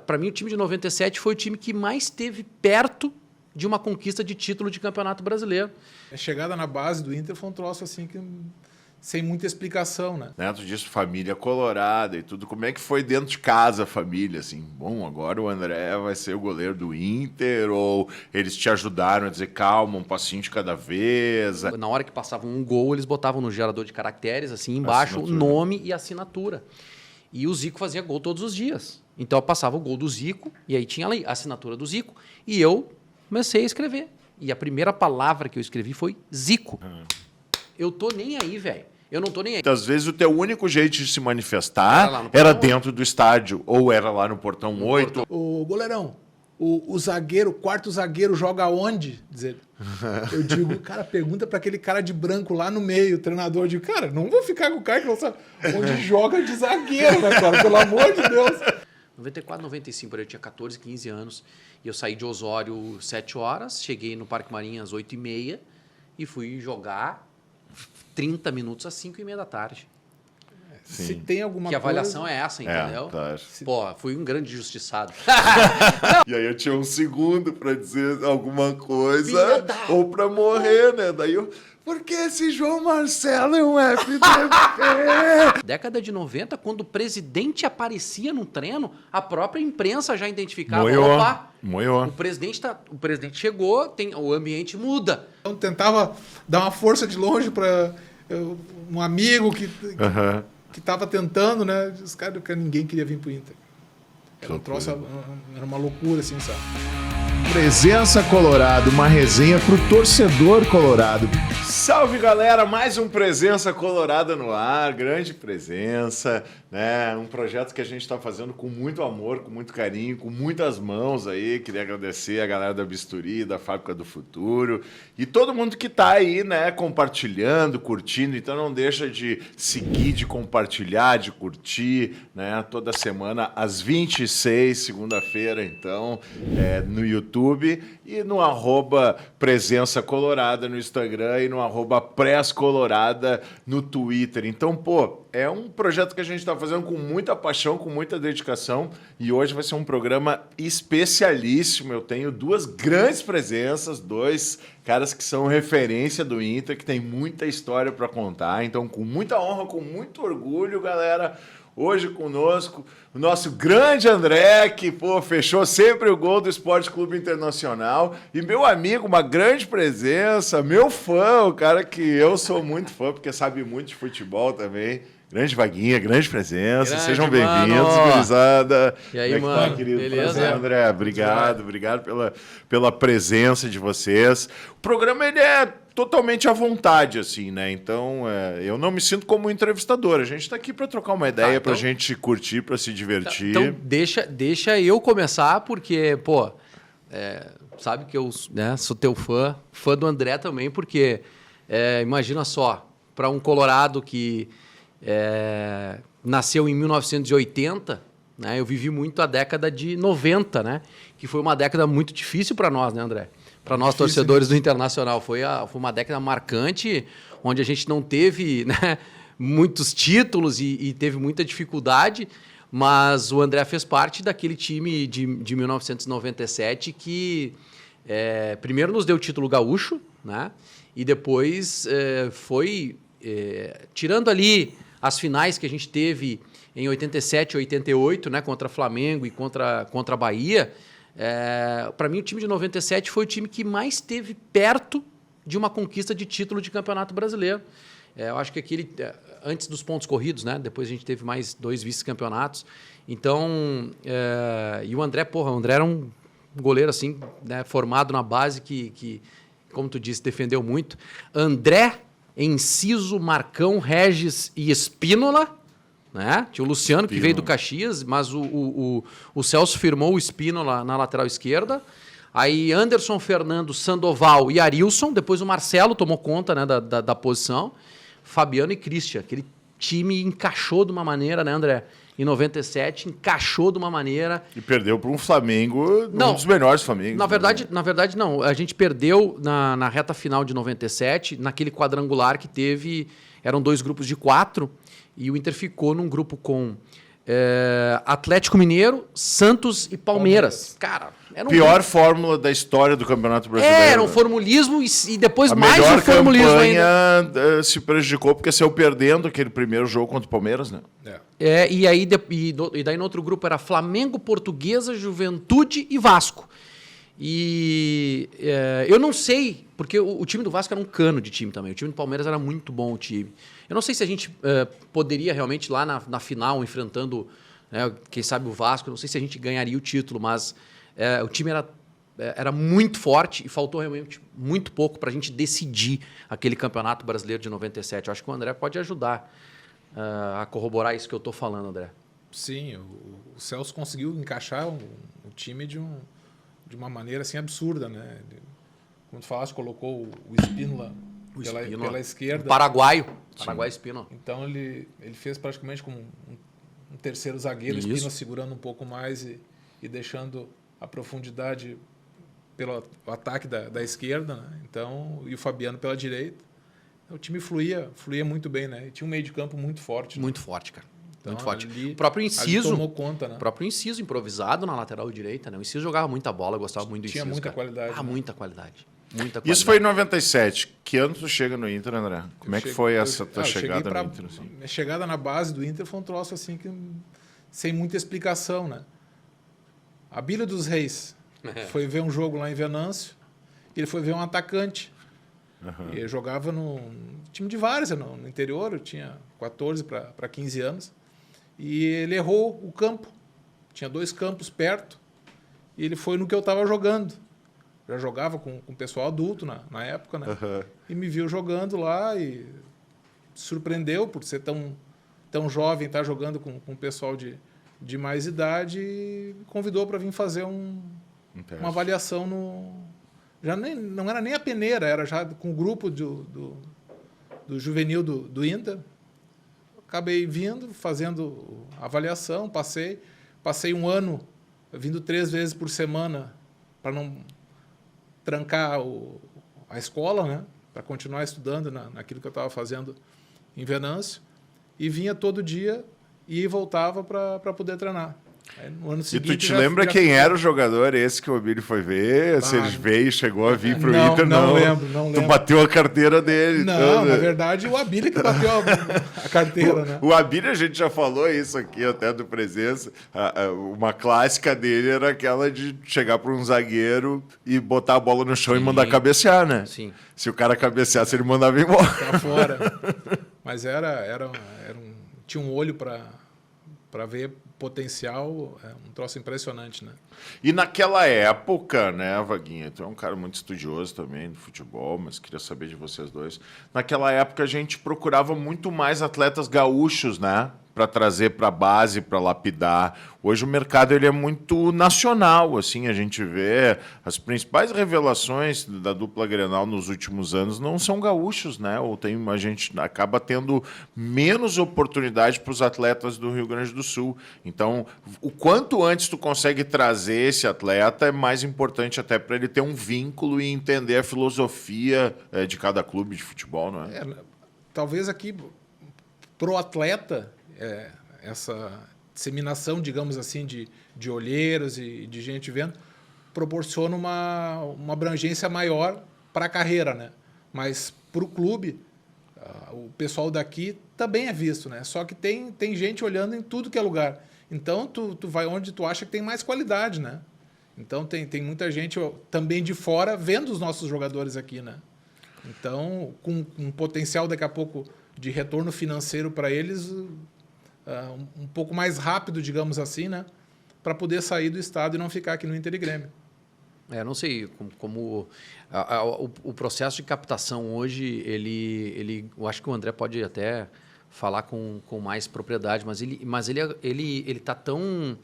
Para mim, o time de 97 foi o time que mais esteve perto de uma conquista de título de campeonato brasileiro. A chegada na base do Inter foi um troço assim que... sem muita explicação, né? Dentro disso, família colorada e tudo. Como é que foi dentro de casa a família? Assim, bom, agora o André vai ser o goleiro do Inter? Ou eles te ajudaram a dizer, calma, um passinho de cada vez? Na hora que passavam um gol, eles botavam no gerador de caracteres, assim, embaixo, o nome e assinatura. E o Zico fazia gol todos os dias. Então, eu passava o gol do Zico, e aí tinha ali a assinatura do Zico, e eu comecei a escrever. E a primeira palavra que eu escrevi foi Zico. Eu tô nem aí, velho. Eu não tô nem aí. Às vezes o teu único jeito de se manifestar era dentro do estádio, ou era lá no Portão 8. O goleirão, o zagueiro, o quarto zagueiro joga onde? Dizer, eu digo, cara, pergunta para aquele cara de branco lá no meio, o treinador. Eu digo, cara, não vou ficar com o cara que não sabe onde joga de zagueiro, né, cara? Pelo amor de Deus. 94, 95, eu tinha 14, 15 anos, e eu saí de Osório 7 horas, cheguei no Parque Marinha às 8h30 e fui jogar 30 minutos às 5h30 da tarde. Sim. Se tem alguma coisa... Que avaliação é essa, entendeu? Claro. Pô, fui um grande injustiçado. E aí eu tinha um segundo para dizer alguma coisa ou para morrer, né? Daí eu... Porque esse João Marcelo é um FDP. Década de 90, quando o presidente aparecia no treino, a própria imprensa já identificava. Moiou. O presidente chegou, o ambiente muda. Então tentava dar uma força de longe para um amigo que estava tentando, né? Os caras, ninguém queria vir pro Inter. Era um troço, era uma loucura, assim, sabe? Presença Colorado, uma resenha pro torcedor colorado. Salve, galera! Mais um Presença Colorada no ar, grande presença, né? Um projeto que a gente está fazendo com muito amor, com muito carinho, com muitas mãos aí. Queria agradecer a galera da Bisturi, da Fábrica do Futuro e todo mundo que está aí, né? Compartilhando, curtindo. Então não deixa de seguir, de compartilhar, de curtir, né? Toda semana às 26, segunda-feira, então, no YouTube e no @Presença Colorada no Instagram e no @Press Colorada no Twitter. Então, pô, é um projeto que a gente está fazendo com muita paixão, com muita dedicação e hoje vai ser um programa especialíssimo. Eu tenho duas grandes presenças, dois caras que são referência do Inter, que tem muita história para contar. Então, com muita honra, com muito orgulho, galera, hoje conosco o nosso grande André, que fechou sempre o gol do Esporte Clube Internacional. E meu amigo, uma grande presença, meu fã, o cara que eu sou muito fã, porque sabe muito de futebol também. Grande Vaguinha, grande presença. Grande, sejam bem-vindos, gurizada. E aí, mano? Querido? Beleza? Prazer, André. Obrigado pela presença de vocês. O programa ele é totalmente à vontade, assim, né? Então, eu não me sinto como entrevistador. A gente está aqui para trocar uma ideia, então, para a gente curtir, para se divertir. Então, deixa eu começar, porque, pô, sabe que eu, né, sou teu fã do André também, porque imagina só, para um colorado que nasceu em 1980, né? Eu vivi muito a década de 90, né? Que foi uma década muito difícil para nós, né, André? Para nós, torcedores do Internacional. Foi uma década marcante, onde a gente não teve, né, muitos títulos e teve muita dificuldade, mas o André fez parte daquele time de 1997 que primeiro nos deu o título gaúcho, né? E depois foi tirando ali as finais que a gente teve em 87 e 88, né, contra Flamengo e contra a Bahia. Para mim, o time de 97 foi o time que mais esteve perto de uma conquista de título de campeonato brasileiro. Eu acho que aquele, antes dos pontos corridos, né? Depois a gente teve mais 2 vice-campeonatos. Então, e o André era um goleiro assim, né, formado na base que, como tu disse, defendeu muito. André, Enciso, Marcão, Regis e Espínola. Né? Tinha o Luciano, que veio do Caxias, mas o Celso firmou o Espínola na lateral esquerda. Aí Anderson, Fernando, Sandoval e Arilson. Depois o Marcelo tomou conta, né, da posição. Fabiano e Christian. Aquele time encaixou de uma maneira, né, André? Em 97, encaixou de uma maneira... E perdeu para um Flamengo, um dos melhores Flamengos. Na verdade, não. A gente perdeu na reta final de 97, naquele quadrangular que teve... Eram 2 grupos de 4, e o Inter ficou num grupo com Atlético Mineiro, Santos e Palmeiras. Cara, era um Pior fórmula da história do Campeonato Brasileiro. era um formulismo e depois A mais melhor um formulismo ainda. campanha se prejudicou porque saiu perdendo aquele primeiro jogo contra o Palmeiras, né? E daí no outro grupo era Flamengo, Portuguesa, Juventude e Vasco. E eu não sei, porque o time do Vasco era um cano de time também. O time do Palmeiras era muito bom o time. Eu não sei se a gente poderia realmente lá na final, enfrentando, quem sabe o Vasco, eu não sei se a gente ganharia o título, mas o time era muito forte e faltou realmente muito pouco para a gente decidir aquele Campeonato Brasileiro de 97. Eu acho que o André pode ajudar a corroborar isso que eu estou falando, André. Sim, o Celso conseguiu encaixar o time de uma maneira assim absurda, né? Como tu falaste, colocou o Espínola pela esquerda. O Paraguai Espínola. Então ele fez praticamente como um terceiro zagueiro, Isso. Espínola segurando um pouco mais e deixando a profundidade pelo ataque da esquerda, né? Então, e o Fabiano pela direita. O time fluía muito bem, né? E tinha um meio de campo muito forte. Muito forte, cara. Então, muito forte. ali- O próprio ali Inciso. tomou conta, né? O próprio Inciso improvisado na lateral direita, né? O Inciso jogava muita bola, eu gostava muito do Tinha Inciso. muita cara. qualidade, né? Muita qualidade. Muita Isso qualidade. foi em 97. Que ano tu chega no Inter, André? Como é que foi essa tua eu cheguei chegada no Inter? Assim? Minha chegada na base do Inter foi um troço assim que sem muita explicação, né? A Bíblia dos Reis foi ver um jogo lá em Venâncio, ele foi ver um atacante. E eu jogava no time de várzea, no interior, eu tinha 14 para 15 anos. E ele errou o campo. Tinha 2 campos perto. E ele foi no que eu estava jogando. Já jogava com o pessoal adulto na época, né? E me viu jogando lá e surpreendeu por ser tão jovem, estar jogando com o pessoal de mais idade e me convidou para vir fazer uma avaliação não era nem a peneira, era já com o grupo do juvenil do Inter. Acabei vindo, fazendo a avaliação, passei um ano vindo 3 vezes por semana para não trancar a escola, né? Para continuar estudando naquilo que eu estava fazendo em Venâncio. E vinha todo dia e voltava para poder treinar. Aí, no ano E seguinte, tu te lembra quem era o jogador esse que o Abílio foi ver? Se ele veio, chegou a vir pro Inter? Não lembro. Tu bateu a carteira dele. Não, na verdade, o Abílio que bateu a carteira, né? O Abílio, a gente já falou isso aqui até do Presença. Uma clássica dele era aquela de chegar para um zagueiro e botar a bola no chão e mandar cabecear, né? Sim. Se o cara cabeceasse, ele mandava embora. Pra fora. Mas tinha um olho para ver potencial, um troço impressionante, né? E naquela época, né, Vaguinha, tu é um cara muito estudioso também do futebol, mas queria saber de vocês dois. Naquela época a gente procurava muito mais atletas gaúchos, né, para trazer para a base, para lapidar. Hoje o mercado ele é muito nacional, assim, a gente vê as principais revelações da dupla Grenal nos últimos anos não são gaúchos, né? Ou a gente acaba tendo menos oportunidade para os atletas do Rio Grande do Sul. Então, o quanto antes tu consegue trazer esse atleta é mais importante até para ele ter um vínculo e entender a filosofia de cada clube de futebol, não é? Talvez aqui pro atleta essa disseminação, digamos assim, de olheiros e de gente vendo, proporciona uma abrangência maior para a carreira, né? Mas para o clube, o pessoal daqui também é visto, né? Só que tem gente olhando em tudo que é lugar. Então, tu vai onde tu acha que tem mais qualidade, né? Então, tem muita gente também de fora vendo os nossos jogadores aqui, né? Então, com um potencial daqui a pouco de retorno financeiro para eles um pouco mais rápido, digamos assim, né? Para poder sair do estado e não ficar aqui no Inter e Grêmio. Não sei como o processo de captação hoje, eu acho que o André pode até falar com mais propriedade, mas ele tá tão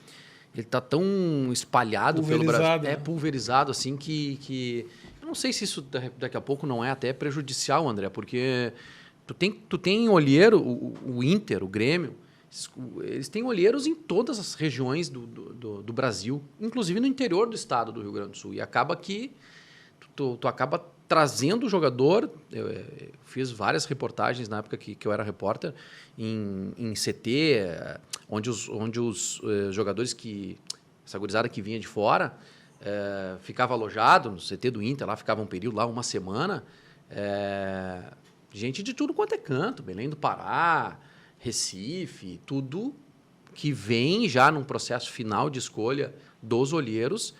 espalhado pelo Brasil, né? pulverizado assim que eu não sei se isso daqui a pouco não é até prejudicial, André, porque tu tem olheiro, o Inter, o Grêmio, eles têm olheiros em todas as regiões do Brasil, inclusive no interior do estado do Rio Grande do Sul. E acaba que tu acaba trazendo o jogador. Eu fiz várias reportagens na época que eu era repórter em CT, onde os jogadores essa gurizada que vinha de fora ficava alojado no CT do Inter, lá ficava um período, lá uma semana. Gente de tudo quanto é canto, Belém do Pará, Recife, tudo que vem já num processo final de escolha dos olheiros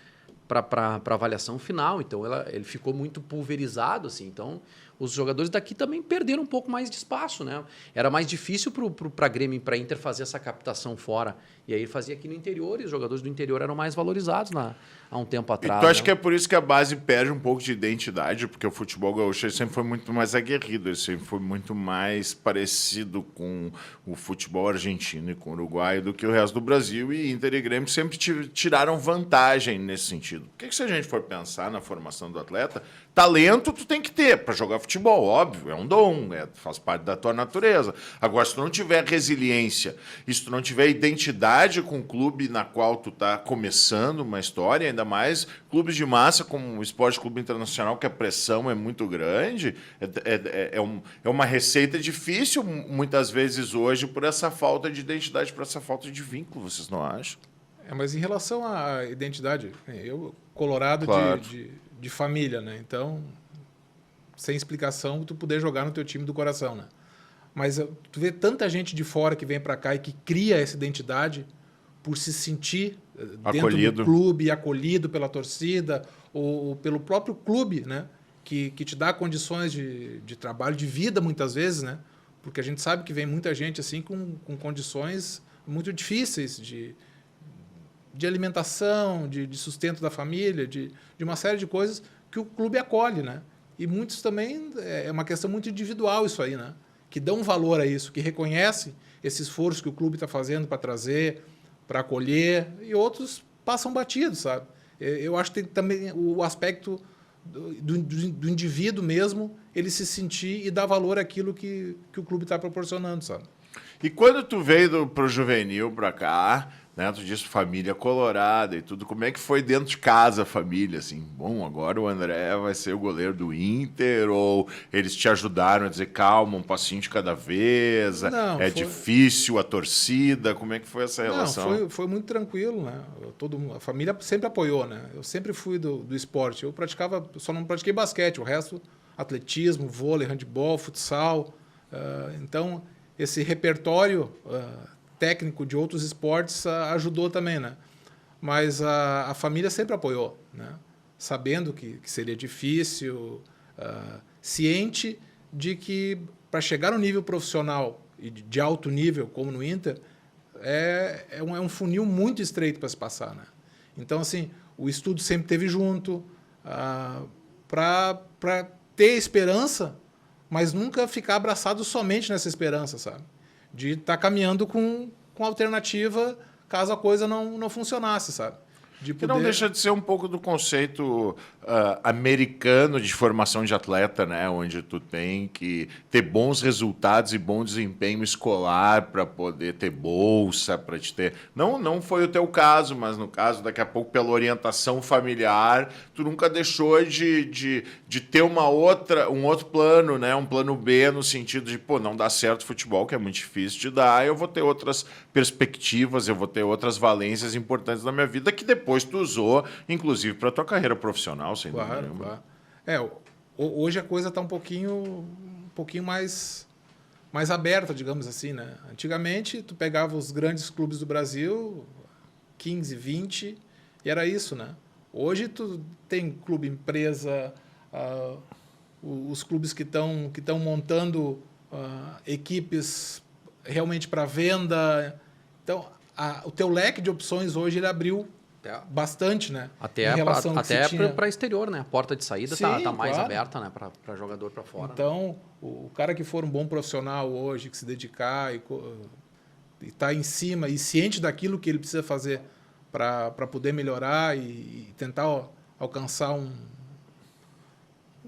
para avaliação final. Então, ele ficou muito pulverizado, assim. Então, os jogadores daqui também perderam um pouco mais de espaço, né? Era mais difícil para Grêmio e para Inter fazer essa captação fora. E aí ele fazia aqui no interior, e os jogadores do interior eram mais valorizados há um tempo atrás. E tu acha né? que é por isso que a base perde um pouco de identidade? Porque o futebol gaúcho sempre foi muito mais aguerrido, ele sempre foi muito mais parecido com o futebol argentino e com o uruguaio do que o resto do Brasil, e Inter e Grêmio sempre tiraram vantagem nesse sentido. Por que se a gente for pensar na formação do atleta, talento tu tem que ter para jogar futebol, óbvio, é um dom, faz parte da tua natureza. Agora, se tu não tiver resiliência, e se tu não tiver identidade com o clube na qual tu tá começando uma história, ainda mais clubes de massa como o Esporte Clube Internacional, que a pressão é muito grande, é uma receita difícil muitas vezes hoje por essa falta de identidade, por essa falta de vínculo, vocês não acham? Mas em relação à identidade, eu, colorado Claro. de família, né? Então, sem explicação, tu poder jogar no teu time do coração, né? Mas tu vê tanta gente de fora que vem para cá e que cria essa identidade por se sentir dentro Acolhido. do clube, acolhido pela torcida ou pelo próprio clube, né? Que te dá condições de trabalho, de vida muitas vezes, né? Porque a gente sabe que vem muita gente assim com condições muito difíceis de alimentação, de sustento da família, de uma série de coisas que o clube acolhe, né? E muitos também, é uma questão muito individual isso aí, né? Que dão valor a isso, que reconhece esse esforço que o clube está fazendo para trazer, para acolher, e outros passam batidos, sabe? Eu acho que tem também o aspecto do indivíduo mesmo, ele se sentir e dar valor àquilo que o clube está proporcionando, sabe? E quando tu veio pro juvenil para cá, né, tu disse família colorada e tudo, como é que foi dentro de casa a família, assim? Bom, agora o André vai ser o goleiro do Inter, ou eles te ajudaram a dizer, calma, um passinho de cada vez, Não, é foi- difícil a torcida, como é que foi essa relação? Não, foi muito tranquilo, né? A família sempre apoiou, né? Eu sempre fui do esporte. Eu só não pratiquei basquete, o resto, atletismo, vôlei, handebol, futsal. Então, esse repertório técnico de outros esportes ajudou também, né? Mas a família sempre apoiou, né? Sabendo que seria difícil, ciente de que para chegar no nível profissional e de alto nível, como no Inter, é um funil muito estreito para se passar, né? Então, assim, o estudo sempre esteve junto para ter esperança, mas nunca ficar abraçado somente nessa esperança, sabe? De estar caminhando com alternativa caso a coisa não funcionasse, sabe? De Que não poder- deixa de ser um pouco do conceito americano de formação de atleta, né? Onde tu tem que ter bons resultados e bom desempenho escolar para poder ter bolsa, para te ter... Não foi o teu caso, mas no caso, daqui a pouco, pela orientação familiar, tu nunca deixou de ter um outro plano, né? Um plano B no sentido de, pô, não dá certo o futebol, que é muito difícil de dar, eu vou ter outras perspectivas, eu vou ter outras valências importantes na minha vida que depois tu usou, inclusive, para tua carreira profissional, sem dúvida Claro, nenhuma. claro. Hoje a coisa está um pouquinho mais aberta, digamos assim, né? Antigamente, tu pegava os grandes clubes do Brasil, 15, 20, e era isso, né? Hoje tu tem clube empresa, os clubes que estão montando equipes realmente para venda. Então, o teu leque de opções hoje ele abriu bastante, né? Até Em relação ao que se tinha. para exterior, né? A porta de saída Sim, tá mais claro. aberta, né? Para jogador para fora. Então, o cara que for um bom profissional hoje, que se dedicar e estar em cima e ciente daquilo que ele precisa fazer para poder melhorar e tentar alcançar um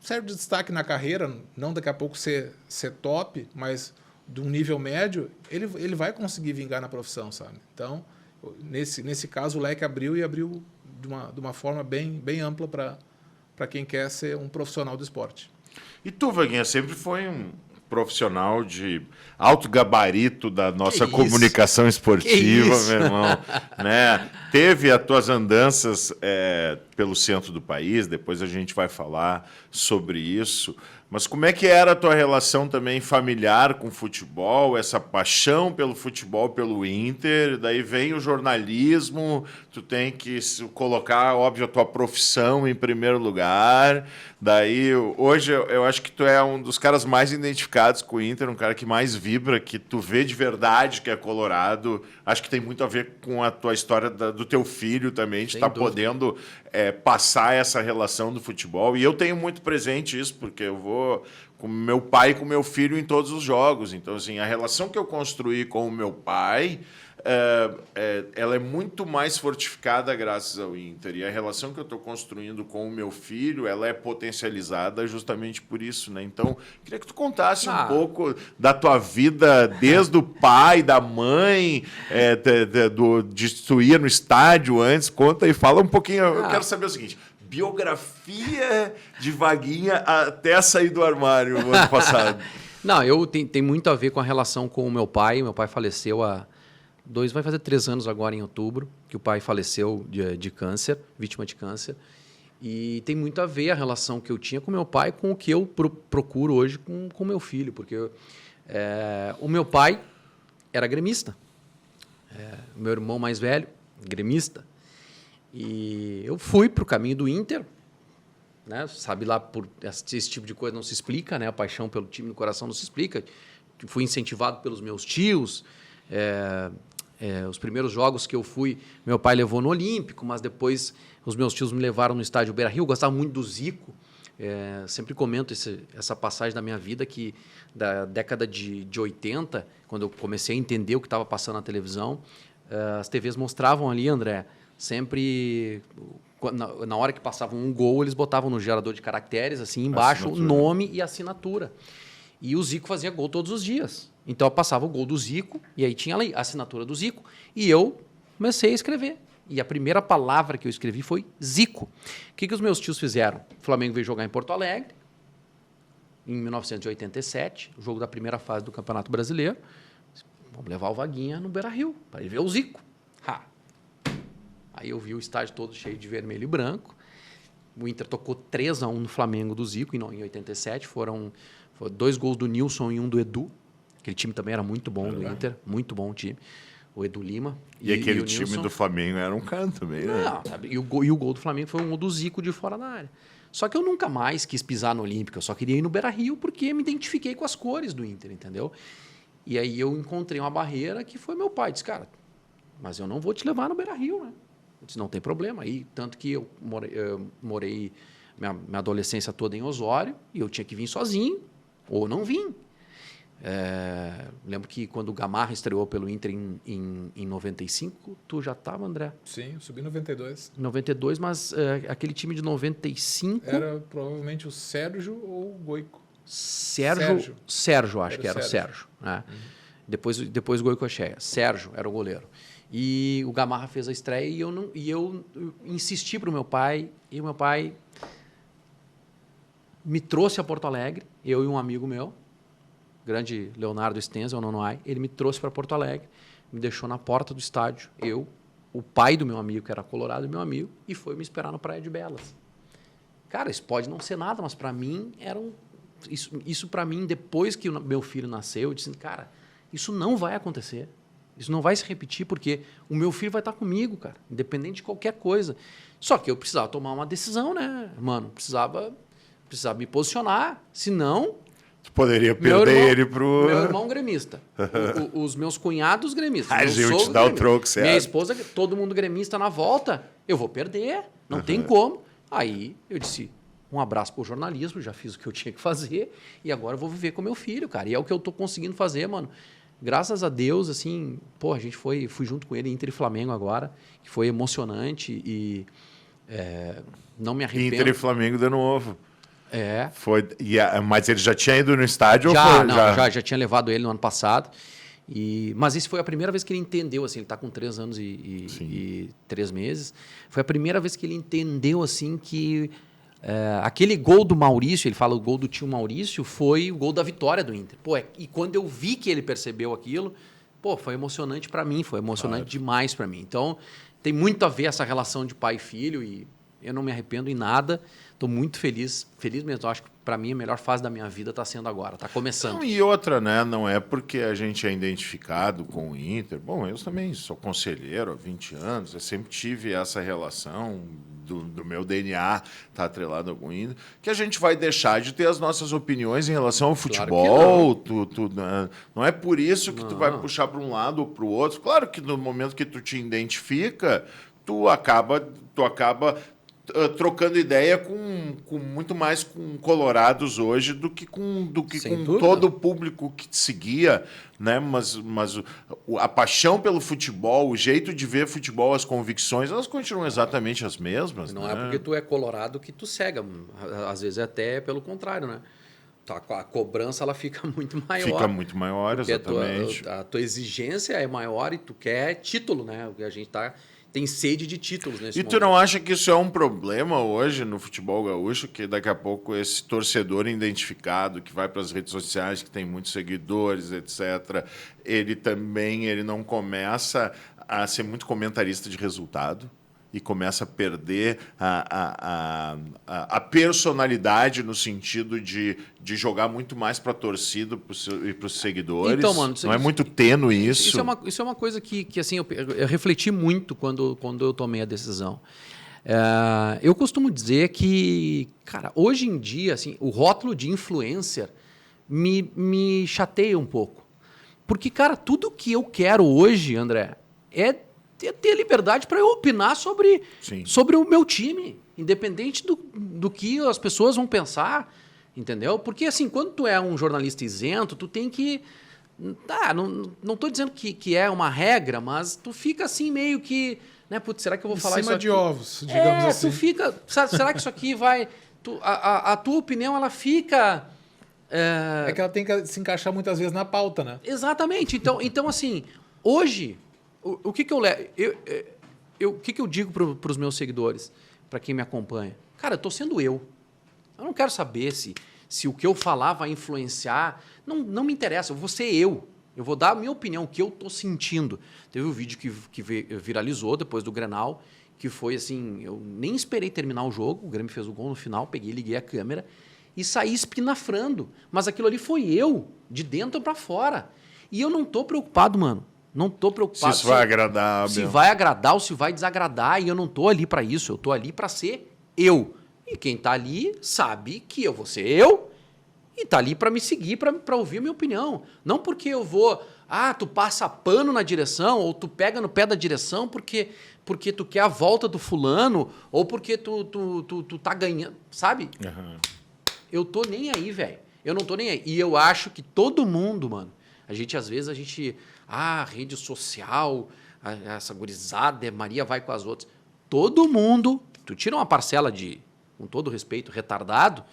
certo destaque na carreira, não daqui a pouco ser top, mas de um nível médio, ele vai conseguir vingar na profissão, sabe? Então, nesse caso, o leque abriu de uma forma bem ampla para quem quer ser um profissional do esporte. E tu, Vaguinha, sempre foi um profissional de alto gabarito da nossa comunicação esportiva, meu irmão. Né? Teve as tuas andanças pelo centro do país, depois a gente vai falar sobre isso. Mas como é que era a tua relação também familiar com o futebol, essa paixão pelo futebol, pelo Inter? Daí vem o jornalismo, tu tem que colocar, óbvio, a tua profissão em primeiro lugar. Daí, hoje, eu acho que tu é um dos caras mais identificados com o Inter, um cara que mais vibra, que tu vê de verdade que é colorado. Acho que tem muito a ver com a tua história do teu filho também, de estar podendo passar essa relação do futebol. E eu tenho muito presente isso, porque eu vou com meu pai e com meu filho em todos os jogos. Então, assim, a relação que eu construí com o meu pai, ela é muito mais fortificada graças ao Inter. E a relação que eu estou construindo com o meu filho, ela é potencializada justamente por isso, né? Então, queria que tu contasse um pouco da tua vida, desde o pai, da mãe, de tu ir no estádio antes. Conta e fala um pouquinho. Eu quero saber o seguinte: biografia de Vaguinha até sair do armário no ano passado. Não, tem muito a ver com a relação com o meu pai. Meu pai faleceu vai fazer 3 anos agora em outubro, que o pai faleceu de câncer, vítima de câncer. E tem muito a ver a relação que eu tinha com meu pai com o que eu procuro hoje com meu filho, porque o meu pai era gremista. O meu irmão mais velho, gremista. E eu fui para o caminho do Inter, né? Sabe lá, por esse tipo de coisa não se explica, né? A paixão pelo time no coração não se explica. Fui incentivado pelos meus tios. Os primeiros jogos que eu fui, meu pai levou no Olímpico, mas depois os meus tios me levaram no estádio Beira-Rio. Eu gostava muito do Zico. Sempre comento essa passagem da minha vida, que da década de 80, quando eu comecei a entender o que estava passando na televisão, as TVs mostravam ali, André, sempre, na hora que passavam um gol, eles botavam no gerador de caracteres, assim, embaixo, o nome e a assinatura. E o Zico fazia gol todos os dias. Então, eu passava o gol do Zico, e aí tinha ali a assinatura do Zico, e eu comecei a escrever. E a primeira palavra que eu escrevi foi Zico. O que os meus tios fizeram? O Flamengo veio jogar em Porto Alegre, em 1987, o jogo da primeira fase do Campeonato Brasileiro. Vamos levar o Vaguinha no Beira-Rio, para ele ver o Zico. Aí eu vi o estádio todo cheio de vermelho e branco. O Inter tocou 3-1 no Flamengo do Zico, em 87. Foram 2 gols do Nilson e 1 do Edu. Aquele time também era muito bom do Inter, muito bom o time. O Edu Lima. E aquele o time Nilson. do Flamengo era um canto também, né? Não, sabe? E o gol do Flamengo foi um gol do Zico de fora da área. Só que eu nunca mais quis pisar no Olímpico, eu só queria ir no Beira-Rio porque me identifiquei com as cores do Inter, entendeu? E aí eu encontrei uma barreira que foi meu pai. Disse, cara, mas eu não vou te levar no Beira-Rio, né? Eu disse, não tem problema. Aí, tanto que eu morei minha adolescência toda em Osório e eu tinha que vir sozinho ou não vim. Lembro que quando o Gamarra estreou pelo Inter em 95, tu já estava, André? Sim, eu subi em 92. 92, mas aquele time de 95... Era provavelmente o Sérgio ou o Goico. Sérgio, acho que era o Sérgio. Né? Depois Goicoechea. Sérgio era o goleiro. E o Gamarra fez a estreia e eu insisti para o meu pai, e o meu pai me trouxe a Porto Alegre, eu e um amigo meu, grande Leonardo Stenzel, o Nonoai, ele me trouxe para Porto Alegre, me deixou na porta do estádio, o pai do meu amigo, que era colorado, meu amigo, e foi me esperar na Praia de Belas. Cara, isso pode não ser nada, mas para mim era isso para mim, depois que o meu filho nasceu, eu disse, cara, isso não vai acontecer. Isso não vai se repetir, porque o meu filho vai estar comigo, cara, independente de qualquer coisa. Só que eu precisava tomar uma decisão, né, mano? Precisava me posicionar, senão... Tu poderia perder ele pro... Meu irmão gremista, os meus cunhados gremistas, A gente te dá o troco, certo? minha esposa, todo mundo gremista na volta, eu vou perder, não tem como. Aí eu disse, um abraço pro jornalismo, já fiz o que eu tinha que fazer, e agora eu vou viver com meu filho, cara. E é o que eu tô conseguindo fazer, mano. Graças a Deus, assim, pô, a gente fui junto com ele, Inter e Flamengo agora, que foi emocionante e não me arrependo. Inter e Flamengo de novo. Foi. Mas ele já tinha ido no estádio? Já tinha levado ele no ano passado. Mas isso foi a primeira vez que ele entendeu, assim, ele está com 3 anos e 3 meses. Foi a primeira vez que ele entendeu, assim, que Aquele gol do Maurício, ele fala o gol do tio Maurício, foi o gol da vitória do Inter. Pô, e quando eu vi que ele percebeu aquilo, pô, foi emocionante para mim, foi emocionante demais para mim. Então, tem muito a ver essa relação de pai e filho e eu não me arrependo em nada. Estou muito feliz mesmo. Eu acho que para mim a melhor fase da minha vida está sendo agora, está começando. Não, e outra, né? Não é porque a gente é identificado com o Inter. Bom, eu também sou conselheiro há 20 anos, eu sempre tive essa relação do meu DNA tá atrelado com o Inter, que a gente vai deixar de ter as nossas opiniões em relação ao futebol. Né? Não é por isso que tu vai puxar para um lado ou para o outro. Claro que no momento que tu te identifica, tu acaba trocando ideia com muito mais com colorados hoje do que com todo o público que te seguia, né? Mas a paixão pelo futebol, o jeito de ver futebol, as convicções, elas continuam exatamente as mesmas. Não né? é porque tu é colorado que tu cega. Às vezes é até pelo contrário, né? A cobrança ela fica muito maior. Fica muito maior, exatamente. A tua exigência é maior e tu quer título, né? A gente tem sede de títulos nesse momento. E tu não acha que isso é um problema hoje no futebol gaúcho, que daqui a pouco esse torcedor identificado, que vai para as redes sociais, que tem muitos seguidores, etc., ele não começa a ser muito comentarista de resultado? E começa a perder a personalidade no sentido de jogar muito mais para a torcida e para os seguidores. Então, mano, não é muito tênue isso? Isso é uma coisa que assim, eu refleti muito quando eu tomei a decisão. Eu costumo dizer que, cara, hoje em dia, assim, o rótulo de influencer me chateia um pouco. Porque, cara, tudo que eu quero hoje, André, é ter liberdade para eu opinar sobre o meu time, independente do que as pessoas vão pensar, entendeu? Porque, assim, quando tu é um jornalista isento, tu tem que... não estou dizendo que é uma regra, mas tu fica assim meio que... Né, putz, será que eu vou falar isso aqui? Em cima de ovos, digamos assim. Tu fica... Será que isso aqui vai... A tua opinião, ela fica... É que ela tem que se encaixar muitas vezes na pauta, né? Exatamente. Então assim, hoje... O que eu levo? O que eu digo para os meus seguidores, para quem me acompanha? Cara, eu estou sendo eu. Eu não quero saber se o que eu falar vai influenciar. Não me interessa, eu vou ser eu. Eu vou dar a minha opinião, o que eu estou sentindo. Teve um vídeo que viralizou depois do Grenal, que foi assim, eu nem esperei terminar o jogo, o Grêmio fez o gol no final, peguei, liguei a câmera e saí espinafrando. Mas aquilo ali foi eu, de dentro para fora. E eu não estou preocupado, mano. Não estou preocupado se isso vai agradar. Se vai agradar ou se vai desagradar. E eu não estou ali para isso. Eu estou ali para ser eu. E quem está ali sabe que eu vou ser eu e está ali para me seguir, para ouvir a minha opinião. Não porque eu vou... tu passa pano na direção ou tu pega no pé da direção porque tu quer a volta do fulano ou porque tu tá ganhando. Sabe? Uhum. Eu tô nem aí, velho. Eu não tô nem aí. E eu acho que todo mundo, mano... Às vezes a gente... rede social, essa gurizada, Maria vai com as outras. Todo mundo, tu tira uma parcela de, com todo respeito, retardado,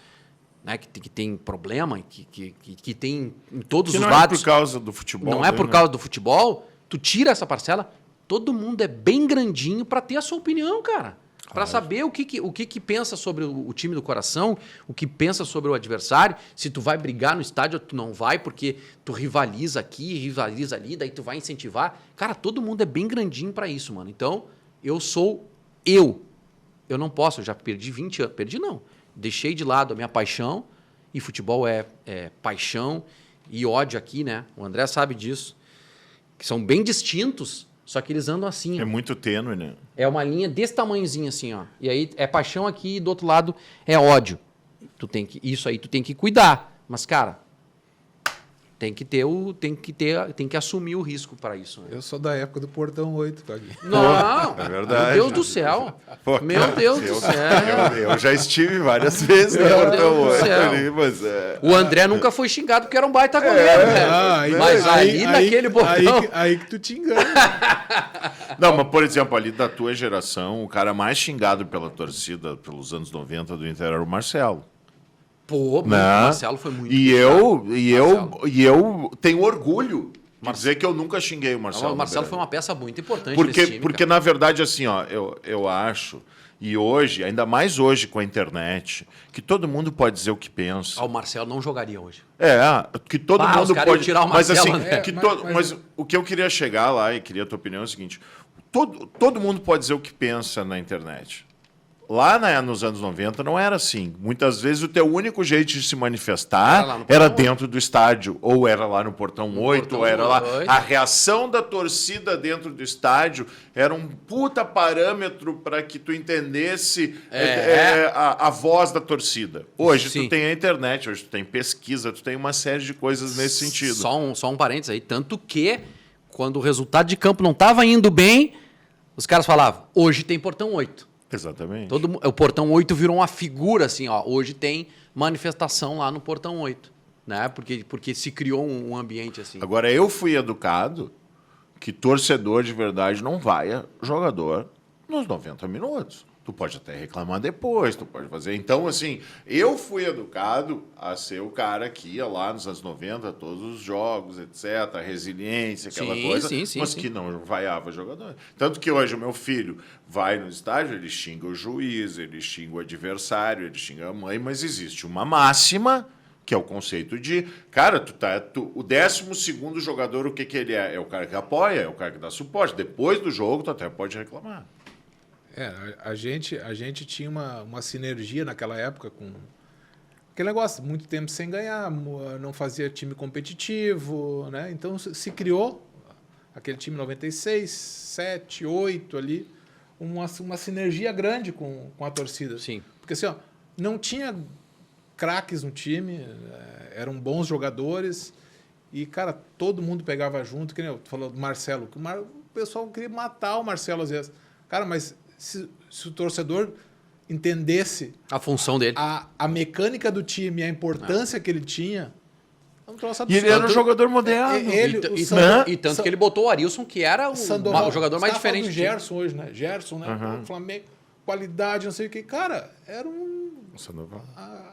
né, que tem problema, que tem em todos os lados. Não é por causa do futebol. Não é por causa do futebol, tu tira essa parcela, todo mundo é bem grandinho para ter a sua opinião, cara. Para saber o que pensa sobre o time do coração, o que pensa sobre o adversário, se tu vai brigar no estádio ou tu não vai, porque tu rivaliza aqui, rivaliza ali, daí tu vai incentivar. Cara, todo mundo é bem grandinho para isso, mano. Então, eu sou eu. Eu não posso, eu já perdi 20 anos. Perdi não. Deixei de lado a minha paixão, e futebol é paixão e ódio aqui, né? O André sabe disso. Que são bem distintos. Só que eles andam assim. É muito tênue, né? É uma linha desse tamanhozinho assim, ó. E aí é paixão aqui e do outro lado é ódio. Isso aí tu tem que cuidar. Mas, cara, tem que assumir o risco para isso. Né? Eu sou da época do Portão 8, Cagui. Não, é verdade. Meu Deus do céu. Meu Deus do céu. Eu já estive várias vezes no Portão 8 ali, mas... O André nunca foi xingado porque era um baita goleiro, né? Mas ali naquele botão... Aí que tu te engana. Não, mas, por exemplo, ali da tua geração, o cara mais xingado pela torcida pelos anos 90 do Inter era o Marcelo. Pô, o Marcelo foi muito E eu tenho orgulho Dizer que eu nunca xinguei o Marcelo. O Marcelo foi uma peça muito importante porque, nesse time, porque na verdade, assim, ó, eu acho, e hoje, ainda mais hoje com a internet, que todo mundo pode dizer o que pensa. O Marcelo não jogaria hoje. Que todo os mundo caras iam pode. tirar o Mas Marcelo, assim, né? mas o que eu queria chegar lá, e queria a tua opinião, é o seguinte: todo mundo pode dizer o que pensa na internet. Lá nos anos 90 não era assim. Muitas vezes o teu único jeito de se manifestar era dentro do estádio, ou era lá no Portão 8, ou era lá. A reação da torcida dentro do estádio era um puta parâmetro para que tu entendesse a voz da torcida. Hoje tu tem a internet, hoje tu tem pesquisa, tu tem uma série de coisas nesse sentido. Só um parênteses aí. Tanto que, quando o resultado de campo não estava indo bem, os caras falavam, hoje tem Portão 8. Exatamente. O Portão 8 virou uma figura assim, ó. Hoje tem manifestação lá no Portão 8, né? Porque se criou um ambiente assim. Agora, eu fui educado que torcedor de verdade não vai a jogador nos 90 minutos. Tu pode até reclamar depois, tu pode fazer. Então, assim, eu fui educado a ser o cara que ia lá nos anos 90, todos os jogos, etc., a resiliência, aquela coisa, mas que não vaiava jogador. Tanto que hoje o meu filho vai no estádio, ele xinga o juiz, ele xinga o adversário, ele xinga a mãe, mas existe uma máxima, que é o conceito de, cara, o 12º jogador, o que ele é? É o cara que apoia, é o cara que dá suporte. Depois do jogo, tu até pode reclamar. A gente tinha uma sinergia naquela época com aquele negócio, muito tempo sem ganhar, não fazia time competitivo, né? Então se criou aquele time 96, 7, 8 ali, uma sinergia grande com a torcida. Sim. Porque assim, ó, não tinha craques no time, eram bons jogadores e, cara, todo mundo pegava junto, que nem eu falou do Marcelo, que o pessoal queria matar o Marcelo às vezes. Cara, mas se o torcedor entendesse a função dele, a mecânica do time, a importância que ele tinha, e ele era um jogador moderno. Tanto que ele botou o Arilson, que era o jogador mais diferente. O Gerson hoje, né? Gerson, né? Flamengo, qualidade, não sei o que. Cara, era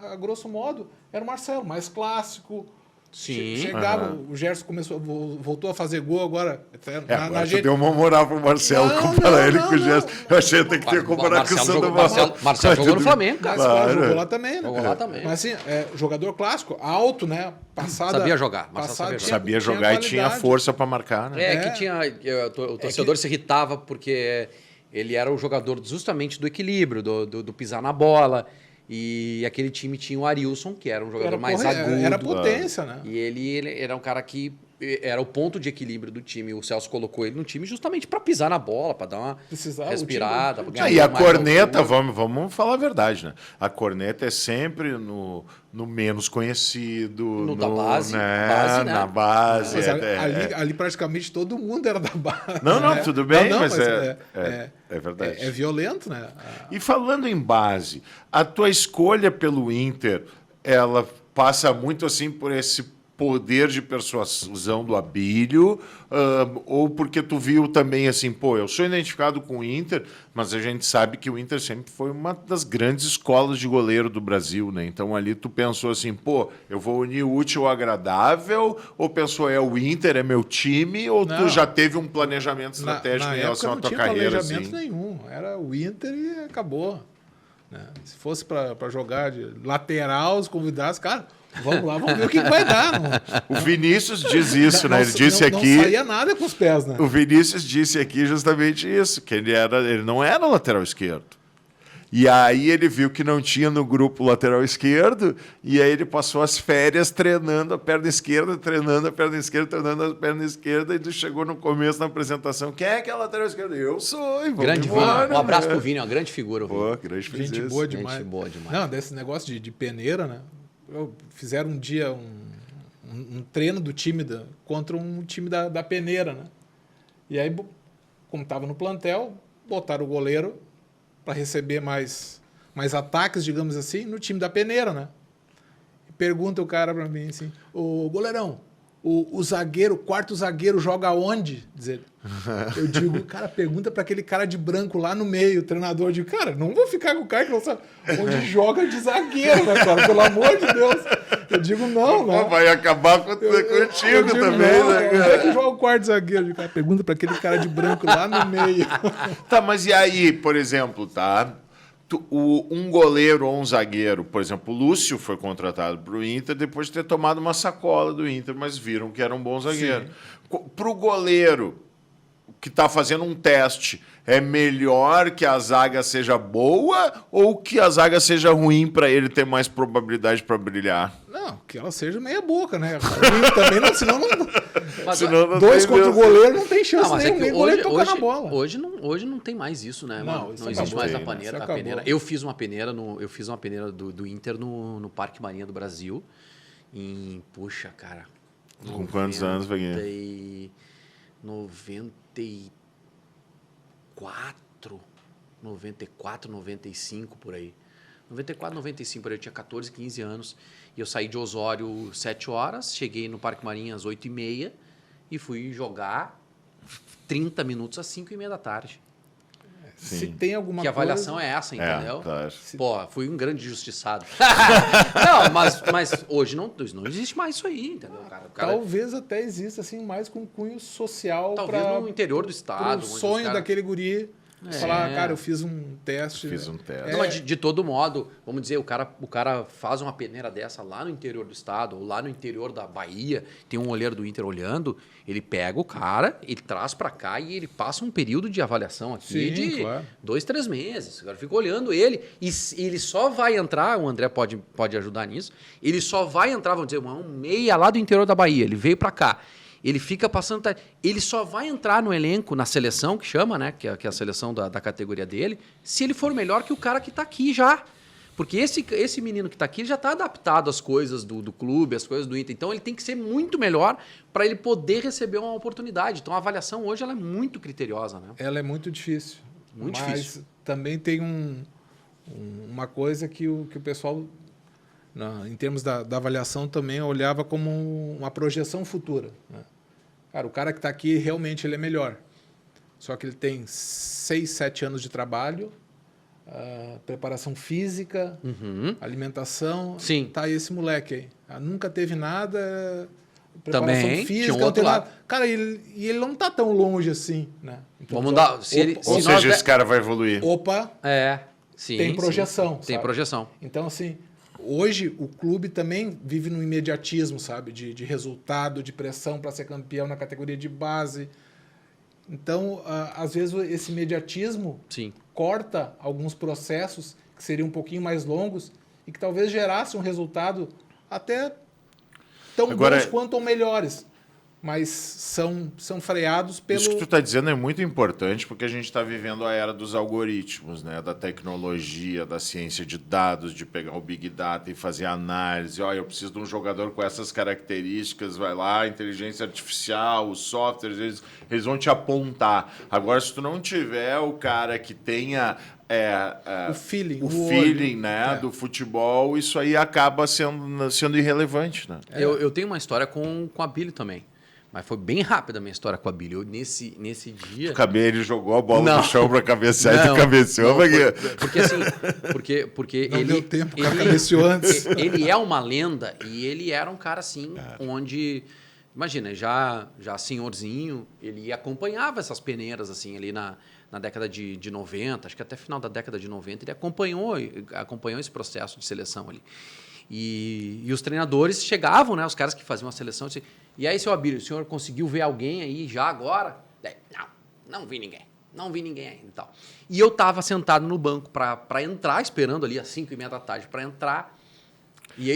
a grosso modo, era o Marcelo, mais clássico. Sim. Chegava, o Gerson voltou a fazer gol agora. Agora tu deu uma moral pro Marcelo, comparar ele com o Gerson. Eu achei até que tinha que comparar com o Sandoval. Marcelo jogou no Flamengo, cara. Mas jogou lá também, né? Jogou lá também. Mas assim, jogador clássico, alto, né? Sabia jogar. Sabia jogar e tinha força para marcar, né? Que tinha. O torcedor se irritava porque ele era o jogador justamente do equilíbrio, do pisar na bola. E aquele time tinha o Arilson, que era um jogador mais agudo. Era potência, né? E ele era um cara que era o ponto de equilíbrio do time. O Celso colocou ele no time justamente para pisar na bola, para dar uma respirada. E a corneta, vamos falar a verdade, né? A corneta é sempre no menos conhecido. Da base. Né? Na base. Mas ali praticamente todo mundo era da base. Não, tudo bem, mas é verdade. É violento, né? E falando em base, a tua escolha pelo Inter, ela passa muito assim por esse poder de persuasão do Abílio, ou porque tu viu também assim, eu sou identificado com o Inter, mas a gente sabe que o Inter sempre foi uma das grandes escolas de goleiro do Brasil, né? Então ali tu pensou assim, eu vou unir o útil ao agradável, ou pensou, o Inter é meu time, ou tu já teve um planejamento estratégico em relação à tua carreira? Não tinha planejamento nenhum, era o Inter e acabou. Né? Se fosse para jogar de lateral, os convidados, cara... Vamos lá, vamos ver o que vai dar. Não. O Vinícius diz isso, né? Ele disse aqui... Não saía nada com os pés, né? O Vinícius disse aqui justamente isso, que ele não era lateral esquerdo. E aí ele viu que não tinha no grupo lateral esquerdo, e aí ele passou as férias treinando a perna esquerda, treinando a perna esquerda, treinando a perna esquerda, e ele chegou no começo da apresentação. Quem é lateral esquerdo? Eu sou. Grande Vini. Um abraço pro Vini, uma grande figura. Grande gente boa demais. Gente boa demais. Não, desse negócio de peneira, né? Fizeram um dia um treino do time contra um time da peneira, né? E aí, como estava no plantel, botaram o goleiro para receber mais ataques, digamos assim, no time da peneira, né? E pergunta o cara para mim assim, ô goleirão, o zagueiro, o quarto zagueiro joga onde? Dizer, eu digo, cara, pergunta para aquele cara de branco lá no meio, o treinador. Eu digo, cara, não vou ficar com o cara que não sabe onde joga de zagueiro, né, cara? Pelo amor de Deus. Eu digo, não. Vai acabar contigo eu digo, também, não, né? Onde é que joga o quarto zagueiro? Eu digo, cara, pergunta para aquele cara de branco lá no meio. Tá, mas e aí, por exemplo, tá? Um goleiro ou um zagueiro, por exemplo, o Lúcio foi contratado para o Inter depois de ter tomado uma sacola do Inter, mas viram que era um bom zagueiro. Para o goleiro que está fazendo um teste, é melhor que a zaga seja boa ou que a zaga seja ruim para ele ter mais probabilidade para brilhar? Não, que ela seja meia boca, né? Também não, senão não. Mas, Senão não Dois tem contra o Deus. goleiro não tem chance mas é nenhuma, que nem o goleiro tocar na bola. Hoje não tem mais isso, né? Não, Mano? isso Não existe acabou, mais né? a peneira. Isso A acabou. peneira. Eu fiz uma peneira do Inter no Parque Marinha do Brasil. Puxa, cara. Com quantos anos, Vaguinho? 94, 95 por aí. 94, 95 por aí. Eu tinha 14, 15 anos. E eu saí de Osório 7 horas, cheguei no Parque Marinha às 8h30 e fui jogar 30 minutos às 5h30 da tarde. Se tem alguma Que a coisa... avaliação é essa, entendeu? Claro. Pô, fui um grande injustiçado. Não, mas hoje não existe mais isso aí, entendeu? O cara Talvez até exista assim mais com cunho social talvez no interior do estado. o onde os sonho caras- daquele guri falar, cara, eu fiz um teste. Não, mas de todo modo, vamos dizer, o cara faz uma peneira dessa lá no interior do estado, ou lá no interior da Bahia, tem um olheiro do Inter olhando, ele pega o cara, ele traz pra cá e ele passa um período de avaliação aqui Sim, de claro. 2, 3 meses. O cara fica olhando ele e ele só vai entrar, o André pode ajudar nisso, ele só vai entrar, vamos dizer, um meia lá do interior da Bahia, ele veio pra cá. Ele fica passando... Ele só vai entrar no elenco, na seleção, que chama, né? Que é a seleção da categoria dele, se ele for melhor que o cara que está aqui já. Porque esse menino que está aqui já está adaptado às coisas do clube, às coisas do Inter. Então, ele tem que ser muito melhor para ele poder receber uma oportunidade. Então, a avaliação hoje ela é muito criteriosa, né? Ela é muito difícil. Muito mas difícil. também tem uma coisa que o pessoal, em termos da avaliação, também olhava como uma projeção futura, né? Cara, o cara que está aqui, realmente ele é melhor. Só que ele tem 6, 7 anos de trabalho, preparação física, alimentação. Sim. Tá aí esse moleque aí. Nunca teve nada, preparação Também, física. tinha um não outro tem nada. lado. Cara, ele não tá tão longe assim, né? Então, Vamos dar... Ou Se seja, nós esse cara vai evoluir. Opa, sim, tem projeção, sim. Tem sabe? projeção. então assim, hoje o clube também vive no imediatismo, sabe? De resultado, de pressão para ser campeão na categoria de base. Então, às vezes, esse imediatismo Sim. corta alguns processos que seriam um pouquinho mais longos e que talvez gerassem um resultado até tão Agora, bons quanto ou melhores. Mas são freados pelo... Isso que tu está dizendo é muito importante porque a gente está vivendo a era dos algoritmos, né? Da tecnologia, da ciência de dados, de pegar o Big Data e fazer análise. Olha, eu preciso de um jogador com essas características, vai lá, inteligência artificial, os softwares, eles vão te apontar. Agora, se tu não tiver o cara que tenha... o feeling, o o feeling, olho. né, do futebol, isso aí acaba sendo irrelevante, né? Eu tenho uma história com a Billy também. Mas foi bem rápida a minha história com a Billy. Eu, nesse dia... Ele jogou a bola Não. no chão para cabecear e Não, tu cabeceou. não, porque... Porque assim, porque Não ele... deu tempo, o cara cabeceou antes. Ele é uma lenda e ele era um cara assim, onde... Imagina, já senhorzinho, ele acompanhava essas peneiras assim ali na década de 90, acho que até final da década de 90, ele acompanhou esse processo de seleção ali. E os treinadores chegavam, né, os caras que faziam a seleção, diziam, e aí, seu Abílio, o senhor conseguiu ver alguém aí já agora? Não vi ninguém. Não vi ninguém ainda e tal. E eu estava sentado no banco para entrar, tipo, ali às 5h30 da tarde para entrar.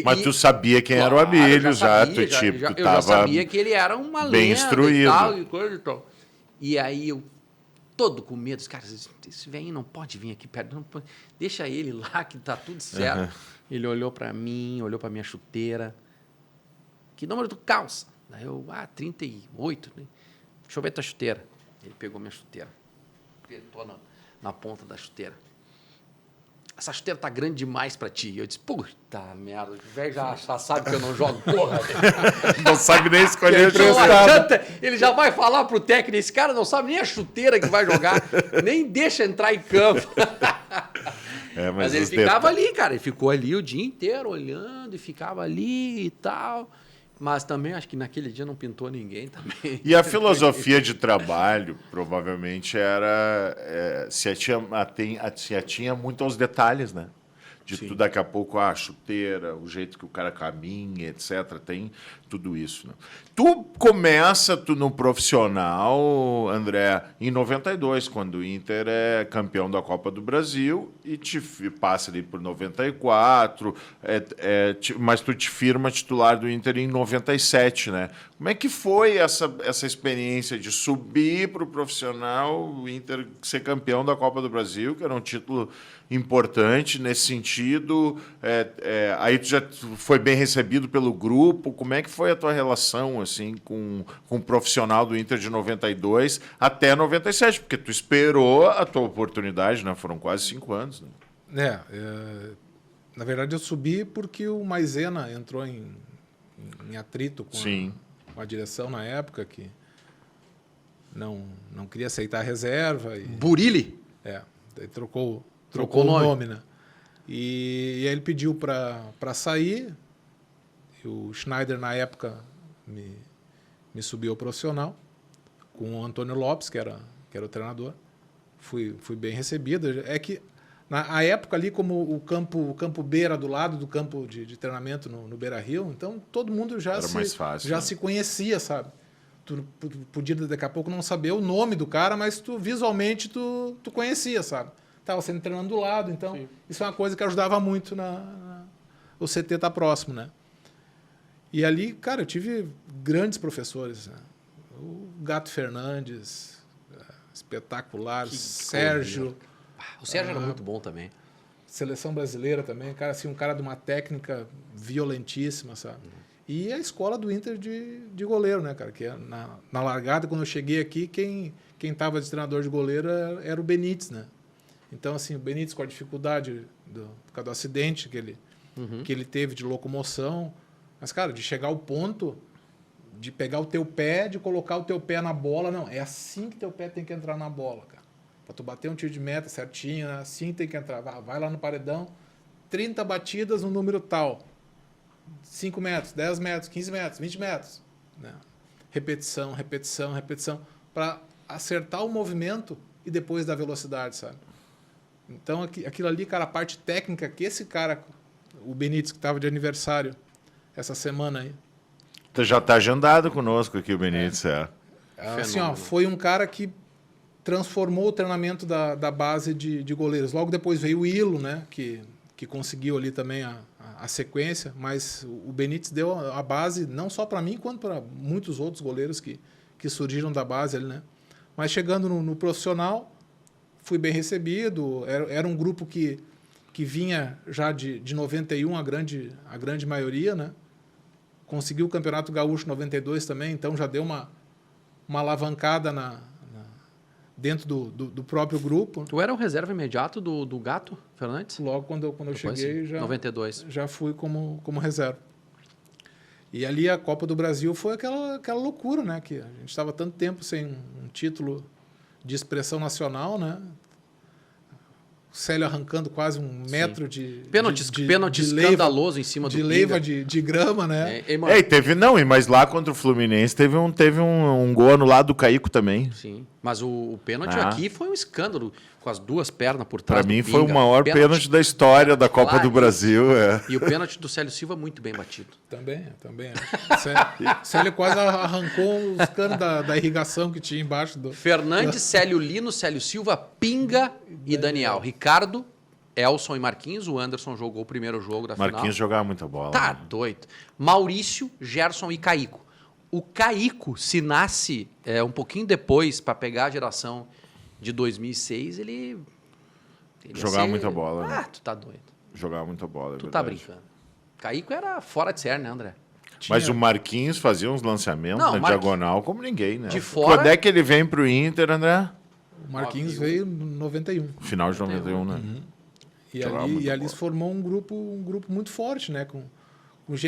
Mas tu sabia quem era o Abílio já, tu eu já sabia que ele era uma bem lenda instruído. e tal, e coisa e tal. E aí eu, todo com medo, os caras, esse velhinho não pode vir aqui perto, não pode, deixa ele lá que tá tudo certo. Ele olhou para mim, olhou para minha chuteira. Que número tu calça? Daí eu, 38, né? Deixa eu ver tua chuteira. Ele pegou minha chuteira, apertou na ponta da chuteira. essa chuteira tá grande demais pra ti. Eu disse, puta merda, o velho já sabe que eu não jogo porra. Não sabe nem escolher o Não adianta, ele já vai falar pro técnico, esse cara não sabe nem a chuteira que vai jogar, nem deixa entrar em campo. Mas ele ficava ali, cara, ele ficou ali o dia inteiro olhando e ficava ali e tal. Mas também acho que naquele dia não pintou ninguém também. E a filosofia de trabalho provavelmente era se atinha muito aos detalhes, né? De tudo, daqui a pouco, a chuteira, o jeito que o cara caminha, etc. Tem tudo isso. Né? Tu começa no profissional, André, em 92, quando o Inter é campeão da Copa do Brasil, e te passa ali por 94, mas tu te firma titular do Inter em 97, né? Como é que foi essa experiência de subir para o profissional, o Inter ser campeão da Copa do Brasil, que era um título importante nesse sentido? Aí tu já foi bem recebido pelo grupo. Como é que foi a tua relação assim com o profissional do Inter de 92 até 97? Porque tu esperou a tua oportunidade, né? Foram quase 5 anos. Né? Na verdade, eu subi porque o Maisena entrou em atrito com a direção na época, que não queria aceitar a reserva. Burilli? Ele trocou o nome, né? E aí ele pediu para sair. E o Schneider, na época, me subiu ao profissional, com o Antônio Lopes, que era o treinador. Fui bem recebido. É que, na época ali, como o campo B era do lado do campo de treinamento no Beira-Rio, então todo mundo já se conhecia, sabe? Tu podia, daqui a pouco, não saber o nome do cara, mas visualmente tu conhecia, sabe? Estava sendo treinando do lado, então sim. Isso é uma coisa que ajudava muito o CT estar próximo, né? E ali, cara, eu tive grandes professores, né? O Gato Fernandes, espetacular, Sérgio. O Sérgio era muito bom também. Seleção brasileira também, cara, assim, um cara de uma técnica violentíssima, sabe? E a escola do Inter de goleiro, né, cara? Que na largada, quando eu cheguei aqui, quem estava de treinador de goleiro era o Benítez, né? Então, assim, o Benítez, com a dificuldade por causa do acidente que ele teve de locomoção, mas, cara, de chegar ao ponto de pegar o teu pé, de colocar o teu pé na bola, não, é assim que teu pé tem que entrar na bola, cara. Para tu bater um tiro de meta certinho, né? Assim tem que entrar. Vai lá no paredão, 30 batidas no número tal. 5 metros, 10 metros, 15 metros, 20 metros. Né? Repetição, repetição, repetição, para acertar o movimento e depois dar velocidade, sabe? Então, aquilo ali, cara, a parte técnica que esse cara, o Benítez, que estava de aniversário essa semana aí. Já está agendado conosco aqui o Benítez, Assim, foi um cara que transformou o treinamento da base de goleiros. Logo depois veio o Ilo, né, que conseguiu ali também a sequência, mas o Benítez deu a base não só para mim, quanto para muitos outros goleiros que surgiram da base ali, né? Mas chegando no profissional, fui bem recebido. Era um grupo que vinha já de 91, a grande maioria, né? Conseguiu o Campeonato Gaúcho 92 também, então já deu uma alavancada dentro do próprio grupo. Tu era o reserva imediato do Gato Fernandes? Logo quando eu cheguei, já 92. Já fui como reserva. E ali a Copa do Brasil foi aquela loucura, né? Que a gente estava tanto tempo sem um título de expressão nacional, né? O Célio arrancando quase 1 metro de pênalti escandaloso em cima do leiva de grama, né? Mas lá contra o Fluminense teve um gol anulado do Caico também. Sim, mas o pênalti aqui foi um escândalo, com as 2 pernas por trás. Para mim foi o maior pênalti da história da Copa do Brasil. E o pênalti do Célio Silva muito bem batido. Também. O Célio quase arrancou os canos da irrigação que tinha embaixo do... Fernandes, Célio Lino, Célio Silva, Pinga e Daniel. Ricardo, Elson e Marquinhos. O Anderson jogou o primeiro jogo da final. Marquinhos jogava muita bola. Tá doido. Maurício, Gerson e Caico. O Caico, se nasce um pouquinho depois para pegar a geração de 2006, ele jogava muita bola. Né? Tu tá doido. Jogava muita bola, Tu tá brincando. Caico era fora de série, né, André? Mas o Marquinhos fazia uns lançamentos na diagonal como ninguém, né? De fora... Quando é que ele vem pro Inter, André? O Marquinhos veio em 91. Final de 91, né? Uhum. E ali se formou um grupo muito forte, né? Com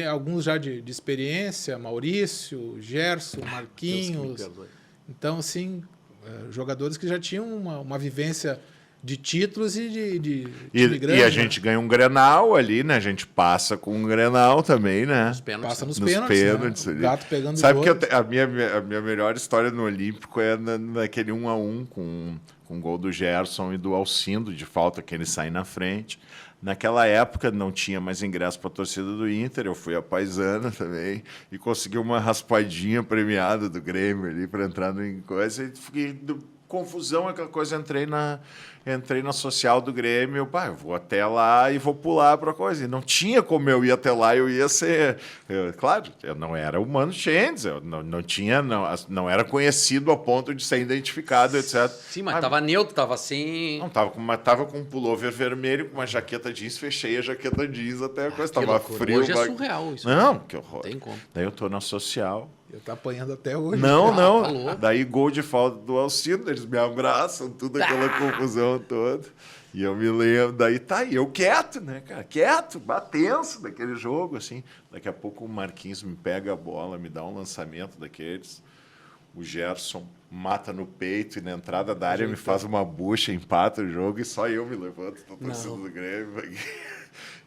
alguns já de experiência, Maurício, Gerson, Marquinhos. Então, assim, jogadores que já tinham uma vivência de títulos e de E a gente ganha um Grenal ali, né? A gente passa com um Grenal também, né? Passa nos pênaltis, né? O Gato pegando Sabe dois. que a minha melhor história no Olímpico é naquele 1-1 com o gol do Gerson e do Alcindo, de falta, que ele sai na frente. Naquela época não tinha mais ingresso para a torcida do Inter, eu fui a paisana também e consegui uma raspadinha premiada do Grêmio ali para entrar em coisa e fiquei confusão, aquela coisa, entrei na social do Grêmio, eu vou até lá e vou pular para coisa. E não tinha como eu ir até lá, eu ia ser... claro, eu não era o Mano Chendes, eu não era conhecido a ponto de ser identificado, etc. Sim, mas estava neutro, estava assim... Não, tava com um pullover vermelho, com uma jaqueta jeans, fechei a jaqueta jeans até a coisa, estava frio. Hoje é surreal isso. Não, que horror. Tem como. Daí eu tô na social... Eu tô apanhando até hoje. Não. Tá Daí gol de falta do Alcindo, eles me abraçam, tudo aquela confusão toda. E eu me lembro, daí eu quieto, né, cara? Quieto, tenso daquele jogo, assim. Daqui a pouco o Marquinhos me pega a bola, me dá um lançamento daqueles. O Gerson mata no peito e na entrada da área me faz uma bucha, empata o jogo e só eu me levanto da torcida do Grêmio.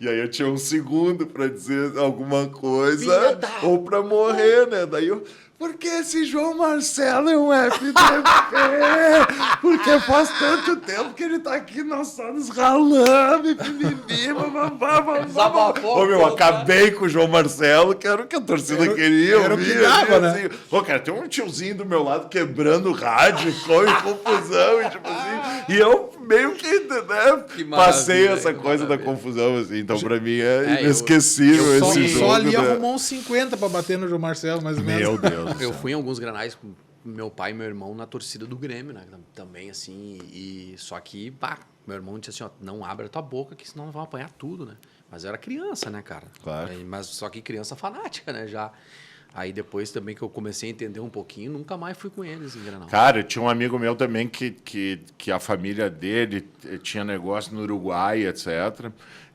E aí eu tinha um segundo para dizer alguma coisa ou para morrer, né? Daí eu... Porque esse João Marcelo é um FDP? Porque faz tanto tempo que ele tá aqui, nós só nos ralando, Ô, meu, acabei com o João Marcelo, que era o que a torcida queria. Era o que dava, né? Assim. Pô, cara, tem um tiozinho do meu lado quebrando o rádio, com confusão, e tipo assim. E eu meio que, né, passei essa coisa da confusão, assim. Então, pra mim, é inesquecível esse jogo. Só ali arrumou uns 50 pra bater no João Marcelo, mais ou menos. Meu Deus. Eu fui em alguns granais com meu pai e meu irmão na torcida do Grêmio, né? Também, assim, só que, meu irmão disse assim, ó, não abre a tua boca, que senão vão apanhar tudo, né? Mas eu era criança, né, cara? Claro. Mas só que criança fanática, né, já. Aí depois também que eu comecei a entender um pouquinho, nunca mais fui com eles em Grenal. Cara, eu tinha um amigo meu também que a família dele tinha negócio no Uruguai, etc.,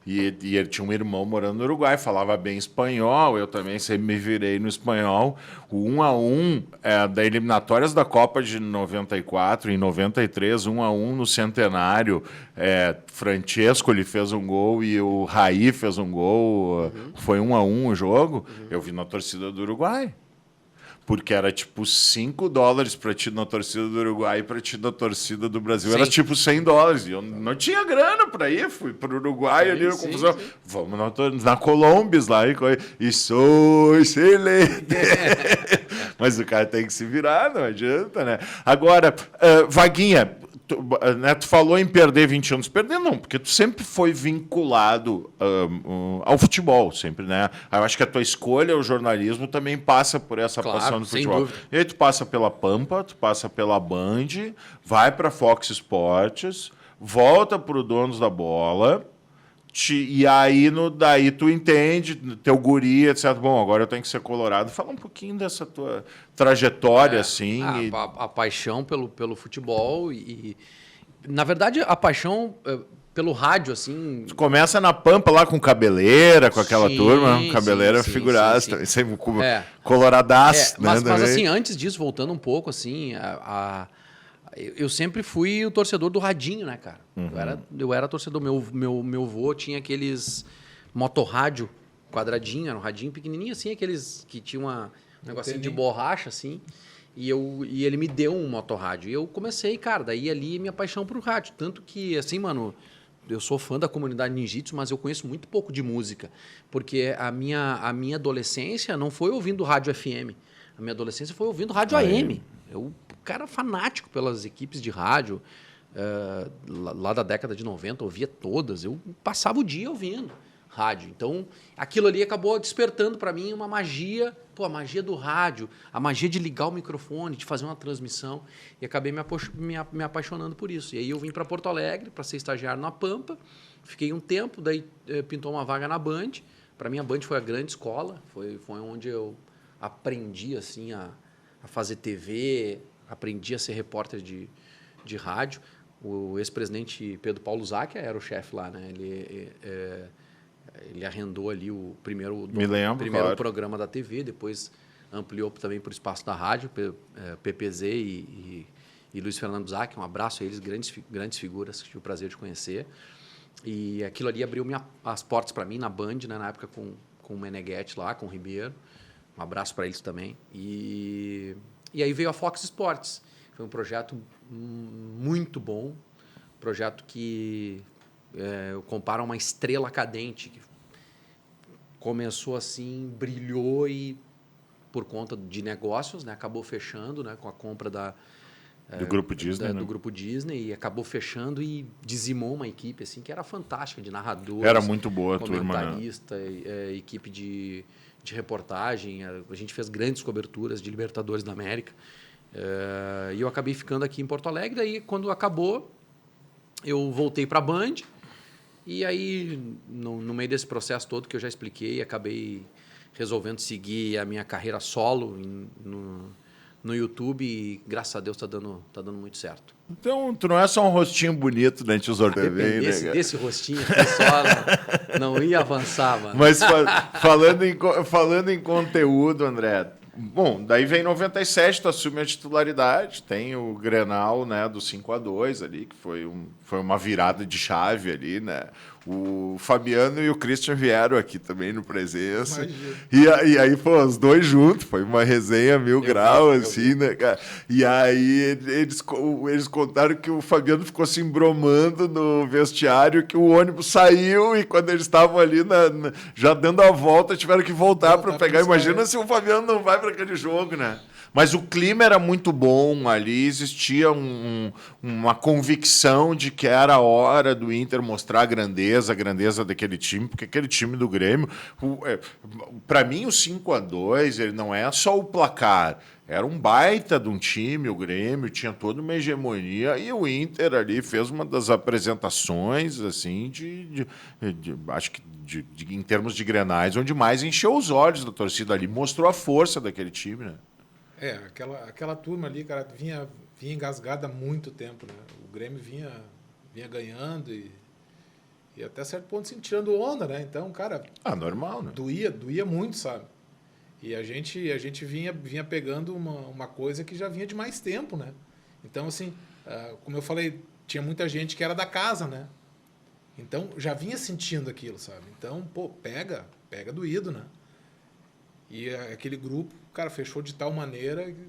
e ele tinha um irmão morando no Uruguai, falava bem espanhol, eu também sempre me virei no espanhol. O 1-1 da eliminatórias da Copa de 94, em 93, 1-1 no Centenário, Francesco ele fez um gol e o Raí fez um gol, foi 1-1 o jogo, eu vi na torcida do Uruguai. Porque era tipo $5 para ti na torcida do Uruguai e para ti na torcida do Brasil. Sim. Era tipo $100. E eu não tinha grana para ir. Fui para o Uruguai ali na confusão. Sim. Vamos na Colombis lá e sou excelente. Mas o cara tem que se virar, não adianta, né? Agora, Vaguinha, tu falou em perder 20 anos. Perder não, porque tu sempre foi vinculado ao futebol, sempre, né? Eu acho que a tua escolha, o jornalismo, também passa por essa paixão do futebol. Sem dúvida. E aí tu passa pela Pampa, tu passa pela Band, vai para Fox Sports, volta para o Donos da Bola, e aí daí tu entende, teu guri, etc. Bom, agora eu tenho que ser colorado. Fala um pouquinho dessa tua trajetória, assim. A paixão pelo futebol e, na verdade, a paixão pelo rádio, assim... Tu começa na Pampa lá com Cabeleira, com aquela turma. Cabeleira figuraça, coloradaço. Mas assim, antes disso, voltando um pouco, assim... Eu sempre fui o torcedor do radinho, né, cara? Eu era torcedor. Meu avô tinha aqueles motorrádio quadradinho, era um radinho pequenininho, assim, aqueles que tinha um negocinho de borracha, assim. E ele me deu um motorrádio. E eu comecei, cara, daí ali minha paixão pro rádio. Tanto que, assim, mano, eu sou fã da comunidade ninjitsu, mas eu conheço muito pouco de música. Porque a minha adolescência não foi ouvindo rádio FM. A minha adolescência foi ouvindo rádio AM. Eu cara fanático pelas equipes de rádio, lá da década de 90, ouvia todas. Eu passava o dia ouvindo rádio. Então, aquilo ali acabou despertando para mim uma magia, a magia do rádio, a magia de ligar o microfone, de fazer uma transmissão. E acabei me apaixonando por isso. E aí eu vim para Porto Alegre para ser estagiário na Pampa. Fiquei um tempo, daí pintou uma vaga na Band. Para mim, a Band foi a grande escola. Foi onde eu aprendi assim, a fazer TV, aprendi a ser repórter de rádio. o ex-presidente Pedro Paulo Zacchia era o chefe lá, né? Ele arrendou ali o primeiro claro. programa da TV, depois ampliou também para o espaço da rádio, PPZ e Luiz Fernando Zacchia. Um abraço a eles, grandes figuras que tive o prazer de conhecer. E aquilo ali abriu as portas para mim na Band, né? Na época com o Meneghetti lá, com o Ribeiro. Um abraço para eles também. E aí veio a Fox Sports. Foi um projeto muito bom, projeto que eu comparo a uma estrela cadente, que começou assim, brilhou e por conta de negócios, né, acabou fechando, né, com a compra do Grupo Disney, né? do Grupo Disney, e acabou fechando e dizimou uma equipe assim que era fantástica, de narradores, era muito boa a turma, né? comentarista, equipe de reportagem. A gente fez grandes coberturas de Libertadores da América. E eu acabei ficando aqui em Porto Alegre. Daí, quando acabou, eu voltei para a Band. E aí, no meio desse processo todo que eu já expliquei, acabei resolvendo seguir a minha carreira solo no YouTube. E, graças a Deus, está dando muito certo. Então, tu não é só um rostinho bonito na Tesouro TV, né? Desse rostinho, só não ia avançar, mano. Mas falando em conteúdo, André, bom, daí vem 97, tu assume a titularidade, tem o Grenal, né, do 5-2 ali, que foi uma virada de chave ali, né? O Fabiano e o Christian vieram aqui também no Presença. E aí, pô, os dois juntos, foi uma resenha 1000 graus, assim, né, cara? E aí eles contaram que o Fabiano ficou se embromando no vestiário, que o ônibus saiu e quando eles estavam ali já dando a volta, tiveram que voltar para pegar. Imagina se o Fabiano não vai para aquele jogo, né? Mas o clima era muito bom ali, existia uma convicção de que era a hora do Inter mostrar a grandeza daquele time, porque aquele time do Grêmio, para mim o 5-2 ele não é só o placar, era um baita de um time, o Grêmio tinha toda uma hegemonia e o Inter ali fez uma das apresentações assim acho que em termos de grenais, onde mais encheu os olhos da torcida ali, mostrou a força daquele time, né? Aquela turma ali, cara, vinha engasgada há muito tempo, né? O Grêmio vinha ganhando e até certo ponto assim, tirando onda, né? Então, cara... normal, né? Doía muito, sabe? E a gente vinha pegando uma coisa que já vinha de mais tempo, né? Então, assim, como eu falei, tinha muita gente que era da casa, né? Então, já vinha sentindo aquilo, sabe? Então, pô, pega doído, né? E aquele grupo, cara, fechou de tal maneira que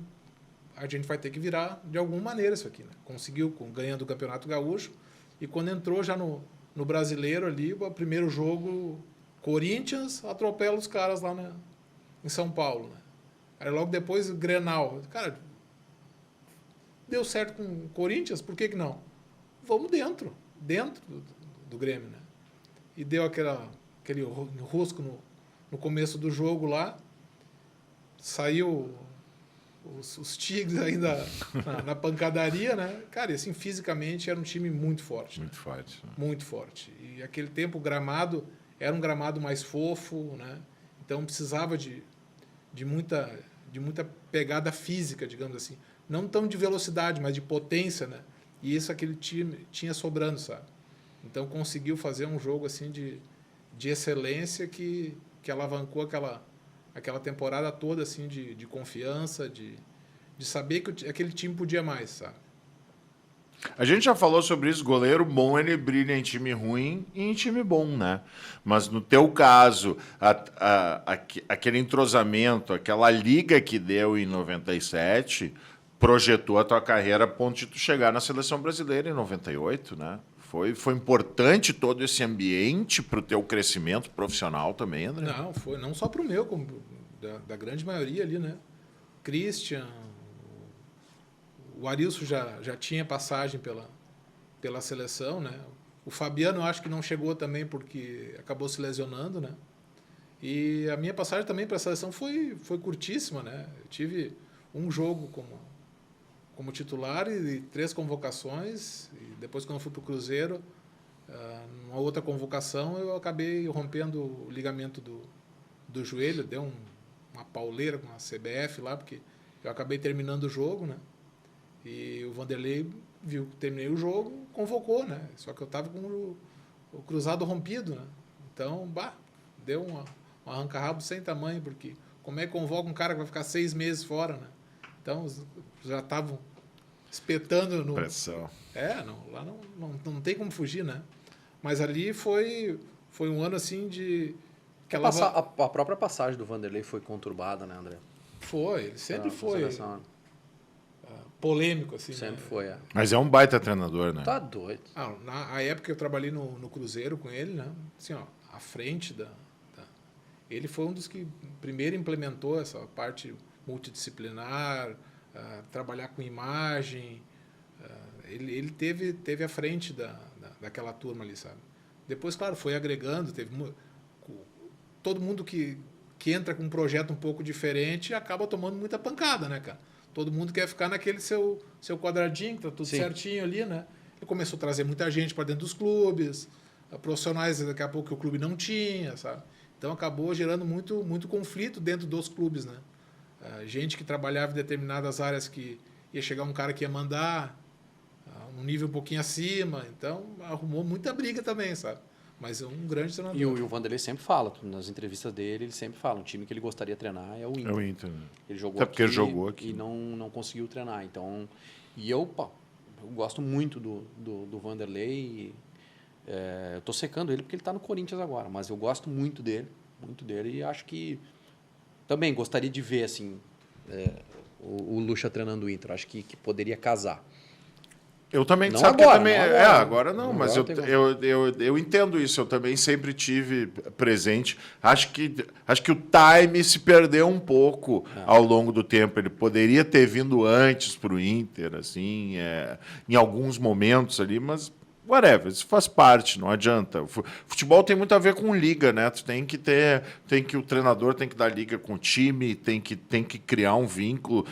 a gente vai ter que virar de alguma maneira isso aqui, né? Conseguiu ganhando o Campeonato Gaúcho e quando entrou já no Brasileiro ali, o primeiro jogo, Corinthians atropela os caras lá em São Paulo, né? Aí logo depois, Grenal. Cara, deu certo com o Corinthians, por que não? Vamos dentro do Grêmio, né? E deu aquele rosco no começo do jogo lá. Saiu os Tigres ainda na pancadaria, né? Cara, e assim, fisicamente era um time muito forte. Muito forte. Né? Muito forte. E aquele tempo o gramado era um gramado mais fofo, né? Então precisava de muita pegada física, digamos assim. Não tão de velocidade, mas de potência, né? E isso aquele time tinha sobrando, sabe? Então conseguiu fazer um jogo assim de excelência que alavancou aquela temporada toda assim de confiança, de saber que aquele time podia mais, sabe? A gente já falou sobre isso, goleiro bom, ele brilha em time ruim e em time bom, né? Mas no teu caso, aquele entrosamento, aquela liga que deu em 97, projetou a tua carreira a ponto de tu chegar na Seleção Brasileira em 98, né? Foi importante todo esse ambiente para o teu crescimento profissional também, André? Não, foi não só para o meu, como da grande maioria ali, né? Christian, o Arilson já tinha passagem pela seleção, né? O Fabiano eu acho que não chegou também porque acabou se lesionando, né? E a minha passagem também para a seleção foi curtíssima, né? Eu tive um jogo como titular e 3 convocações. E depois, quando eu fui para o Cruzeiro, numa outra convocação, eu acabei rompendo o ligamento do joelho. Deu uma pauleira com a CBF lá, porque eu acabei terminando o jogo, né? E o Vanderlei viu que terminei o jogo, convocou, né? Só que eu tava com o cruzado rompido, né? Então, deu um arranca-rabo sem tamanho, porque como é que convoca um cara que vai ficar 6 meses fora, né? Então, já estavam espetando no... Pressão. Lá não tem como fugir, né? Mas ali foi um ano, assim, de... A própria passagem do Vanderlei foi conturbada, né, André? Foi, ele sempre foi polêmico, assim. Sempre né? foi, Mas é um baita treinador, né? Tá doido. Na época que eu trabalhei no Cruzeiro com ele, né? Assim, ó, à frente ele foi um dos que primeiro implementou essa parte multidisciplinar, trabalhar com imagem. Ele teve à frente daquela turma ali, sabe? Depois, claro, foi agregando, todo mundo que entra com um projeto um pouco diferente acaba tomando muita pancada, né, cara? Todo mundo quer ficar naquele seu quadradinho, que tá tudo certinho ali, né? Ele começou a trazer muita gente para dentro dos clubes, profissionais daqui a pouco que o clube não tinha, sabe? Então acabou gerando muito conflito dentro dos clubes, né? Gente que trabalhava em determinadas áreas que ia chegar um cara que ia mandar um nível um pouquinho acima, então arrumou muita briga também, sabe? Mas é um grande treinador. E o Vanderlei sempre fala, nas entrevistas dele, ele sempre fala, um time que ele gostaria de treinar é o Inter. É o Inter. Né? Ele jogou Até porque aqui, ele jogou aqui. E não conseguiu treinar. Então, eu gosto muito do Vanderlei. Eu tô secando ele porque ele está no Corinthians agora, mas eu gosto muito dele e acho que também gostaria de ver assim, o Lucha treinando o Inter. Acho que poderia casar. Eu também, não sabe agora, que também. não Agora não, mas eu entendo isso, eu também sempre tive presente. Acho que o time se perdeu um pouco ao longo do tempo. Ele poderia ter vindo antes para o Inter, assim, em alguns momentos ali, mas whatever, isso faz parte, não adianta. O futebol tem muito a ver com liga, né? O treinador tem que dar liga com o time, tem que criar um vínculo.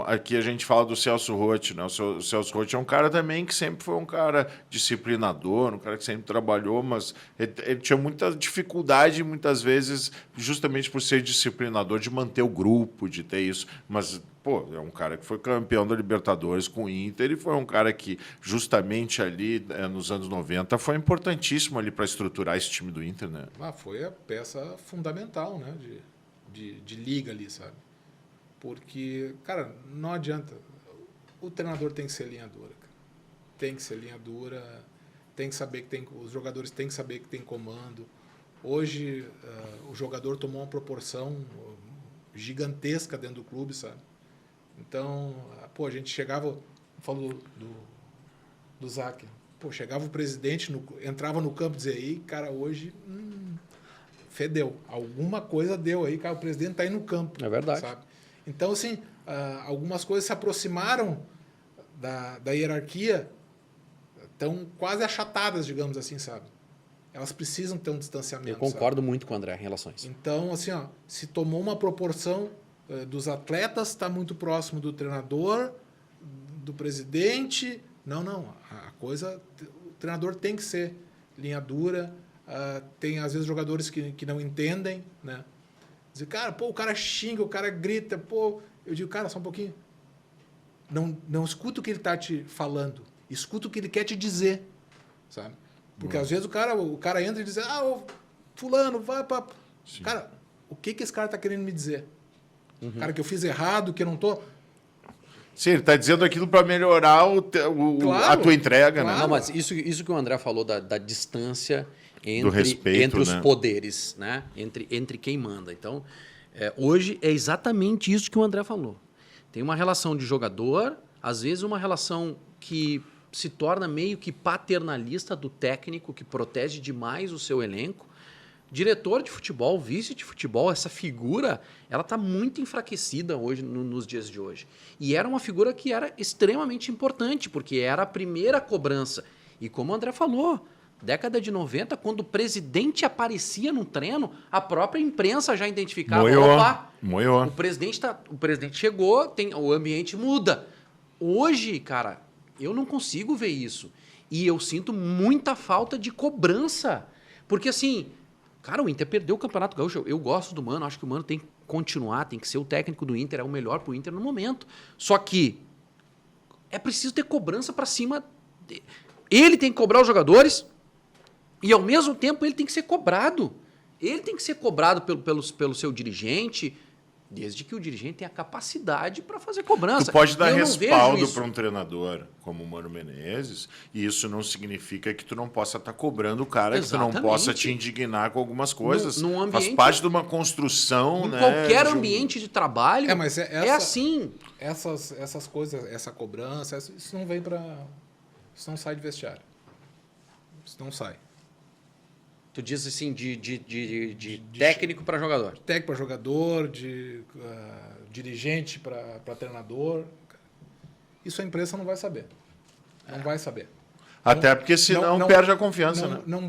Aqui a gente fala do Celso Roth, né? O Celso Roth é um cara também que sempre foi um cara disciplinador, um cara que sempre trabalhou, mas ele tinha muita dificuldade, muitas vezes, justamente por ser disciplinador, de manter o grupo, de ter isso. Mas é um cara que foi campeão da Libertadores com o Inter e foi um cara que, justamente ali nos anos 90, foi importantíssimo ali para estruturar esse time do Inter, né? Foi a peça fundamental, né? De liga ali, sabe? Porque, cara, não adianta. O treinador tem que ser linha dura, cara. Tem que ser linha dura, tem que saber que os jogadores têm que saber que tem comando. Hoje, o jogador tomou uma proporção gigantesca dentro do clube, sabe? Então, a gente chegava, falou do Zac, chegava o presidente, entrava no campo e dizia, aí, cara, hoje fedeu, alguma coisa deu aí, cara, o presidente está aí no campo. É verdade. Sabe? Então, assim, algumas coisas se aproximaram da hierarquia, estão quase achatadas, digamos assim, sabe? Elas precisam ter um distanciamento. Eu concordo muito com o André em relação a isso. Então, assim, se tomou uma proporção dos atletas, está muito próximo do treinador, do presidente. Não. A coisa... O treinador tem que ser linha dura. Tem, às vezes, jogadores que não entendem, né? Dizer, cara, o cara xinga, o cara grita, Eu digo, cara, só um pouquinho. Não escuta o que ele está te falando. Escuta o que ele quer te dizer, sabe? Porque, às vezes, o cara entra e diz, fulano, vai para... Cara, o que esse cara está querendo me dizer? Cara, que eu fiz errado, que eu não tô... Sim, ele está dizendo aquilo para melhorar a tua entrega, claro. né? Não, mas isso que o André falou da distância respeito, entre os né? poderes, né? Entre quem manda. Então, hoje é exatamente isso que o André falou. Tem uma relação de jogador, às vezes uma relação que se torna meio que paternalista do técnico, que protege demais o seu elenco. Diretor de futebol, vice de futebol, essa figura, ela está muito enfraquecida hoje, nos dias de hoje. E era uma figura que era extremamente importante, porque era a primeira cobrança. E como o André falou, década de 90, quando o presidente aparecia no treino, a própria imprensa já identificava. Moiou. O presidente chegou, o ambiente muda. Hoje, cara, eu não consigo ver isso. E eu sinto muita falta de cobrança. Porque assim... Cara, o Inter perdeu o Campeonato Gaúcho. Eu gosto do Mano, acho que o Mano tem que continuar, tem que ser o técnico do Inter, é o melhor pro Inter no momento. Só que é preciso ter cobrança para cima. Ele tem que cobrar os jogadores e, ao mesmo tempo, ele tem que ser cobrado. Ele tem que ser cobrado pelo seu dirigente, desde que o dirigente tenha capacidade para fazer cobrança. Tu pode dar Eu não respaldo vejo isso. para um treinador como o Mano Menezes, e isso não significa que tu não possa estar cobrando o cara, que tu não Exatamente. possa te indignar com algumas coisas. Num Faz ambiente- parte de uma construção, Em né? qualquer de um- ambiente de trabalho, mas é assim. Essas coisas, essa cobrança, isso não vem para... Isso não sai de vestiário. Isso não sai. Tu diz assim, de técnico para jogador. Técnico para jogador, dirigente para treinador. Isso a imprensa não vai saber. Não vai saber. Até porque senão perde a confiança, né? Não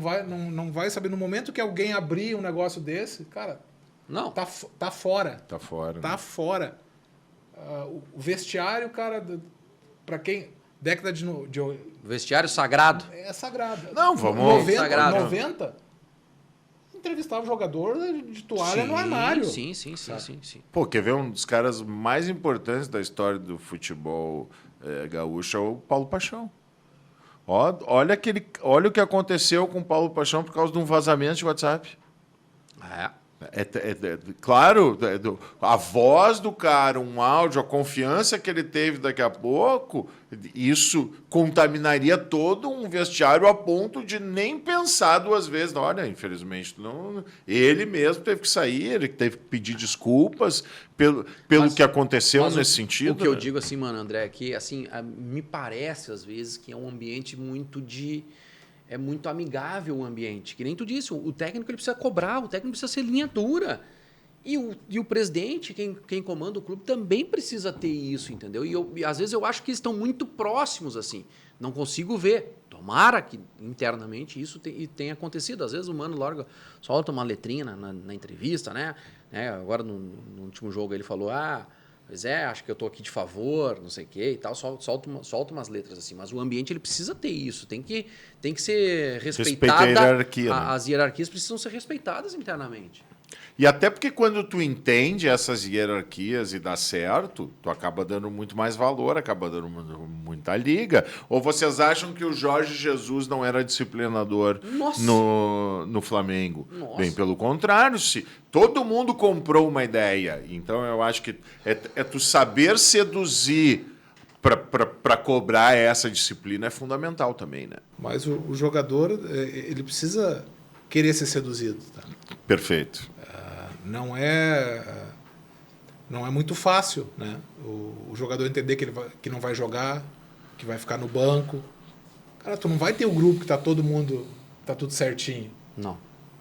vai saber. No momento que alguém abrir um negócio desse, cara, Não. tá fora. Tá fora. Tá né? fora. O vestiário, cara, para quem... Década de Vestiário sagrado. é sagrado. Não, vamos- 90, Sagrado. 90 entrevistava o jogador de toalha no armário. Sim. Pô, quer ver um dos caras mais importantes da história do futebol gaúcho é o Paulo Paixão. Olha o que aconteceu com o Paulo Paixão por causa de um vazamento de WhatsApp. É. Claro, a voz do cara, um áudio, a confiança que ele teve daqui a pouco, isso contaminaria todo um vestiário a ponto de nem pensar duas vezes. Olha, infelizmente, não, ele mesmo teve que sair, ele teve que pedir desculpas pelo que aconteceu Mas nesse sentido. O que eu né? digo assim, mano, André, é que assim, me parece às vezes que é um ambiente é muito amigável o ambiente. Que nem tu disse, o técnico ele precisa cobrar, o técnico precisa ser linha dura. E o presidente, quem comanda o clube, também precisa ter isso, entendeu? E às vezes eu acho que eles estão muito próximos, assim. Não consigo ver. Tomara que internamente isso tenha acontecido. Às vezes o Mano larga, solta uma letrinha na entrevista, né? Agora, no último jogo, ele falou, pois acho que eu estou aqui de favor, não sei o quê e tal, solta umas letras assim. Mas o ambiente ele precisa ter isso, tem que ser respeitada. Respeita a hierarquia, né? As hierarquias precisam ser respeitadas internamente. E até porque quando tu entende essas hierarquias e dá certo, tu acaba dando muito mais valor, acaba dando muita liga. Ou vocês acham que o Jorge Jesus não era disciplinador Nossa. no Flamengo? Nossa. Bem pelo contrário, se todo mundo comprou uma ideia. Então eu acho que é tu saber seduzir para cobrar essa disciplina é fundamental também, né? Mas o jogador, ele precisa querer ser seduzido. Tá? Perfeito. Não é muito fácil, né? O jogador entender que não vai jogar, que vai ficar no banco. Cara, tu não vai ter o grupo que tá tudo certinho. Não.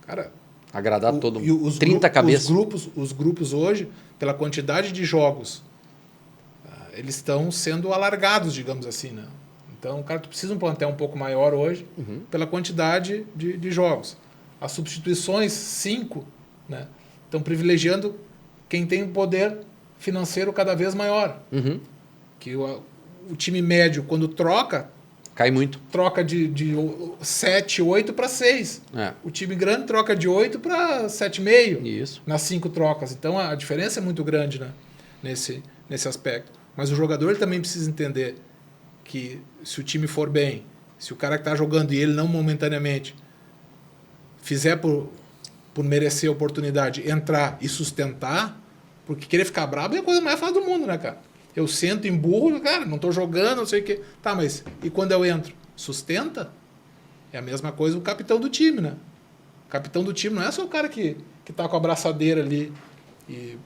Cara, Agradar todo e mundo. 30 cabeças. Os grupos hoje, pela quantidade de jogos, eles estão sendo alargados, digamos assim, né? Então, cara, tu precisa um plantel um pouco maior hoje, pela quantidade de jogos. As substituições, 5, né? Estão privilegiando quem tem um poder financeiro cada vez maior. Que o time médio, quando Cai muito. troca de 7, 8 para 6. O time grande troca de 8 para 7,5. Isso. Nas 5 trocas. Então a diferença é muito grande, né? Nesse aspecto. Mas o jogador ele também precisa entender que se o time for bem, se o cara que está jogando e ele não momentaneamente fizer por merecer a oportunidade, entrar e sustentar, porque querer ficar brabo é a coisa mais fácil do mundo, né, cara? Eu sento em burro, cara, não tô jogando, não sei o quê. Tá, mas e quando eu entro? Sustenta? É a mesma coisa o capitão do time, né? O capitão do time não é só o cara que tá com a abraçadeira ali,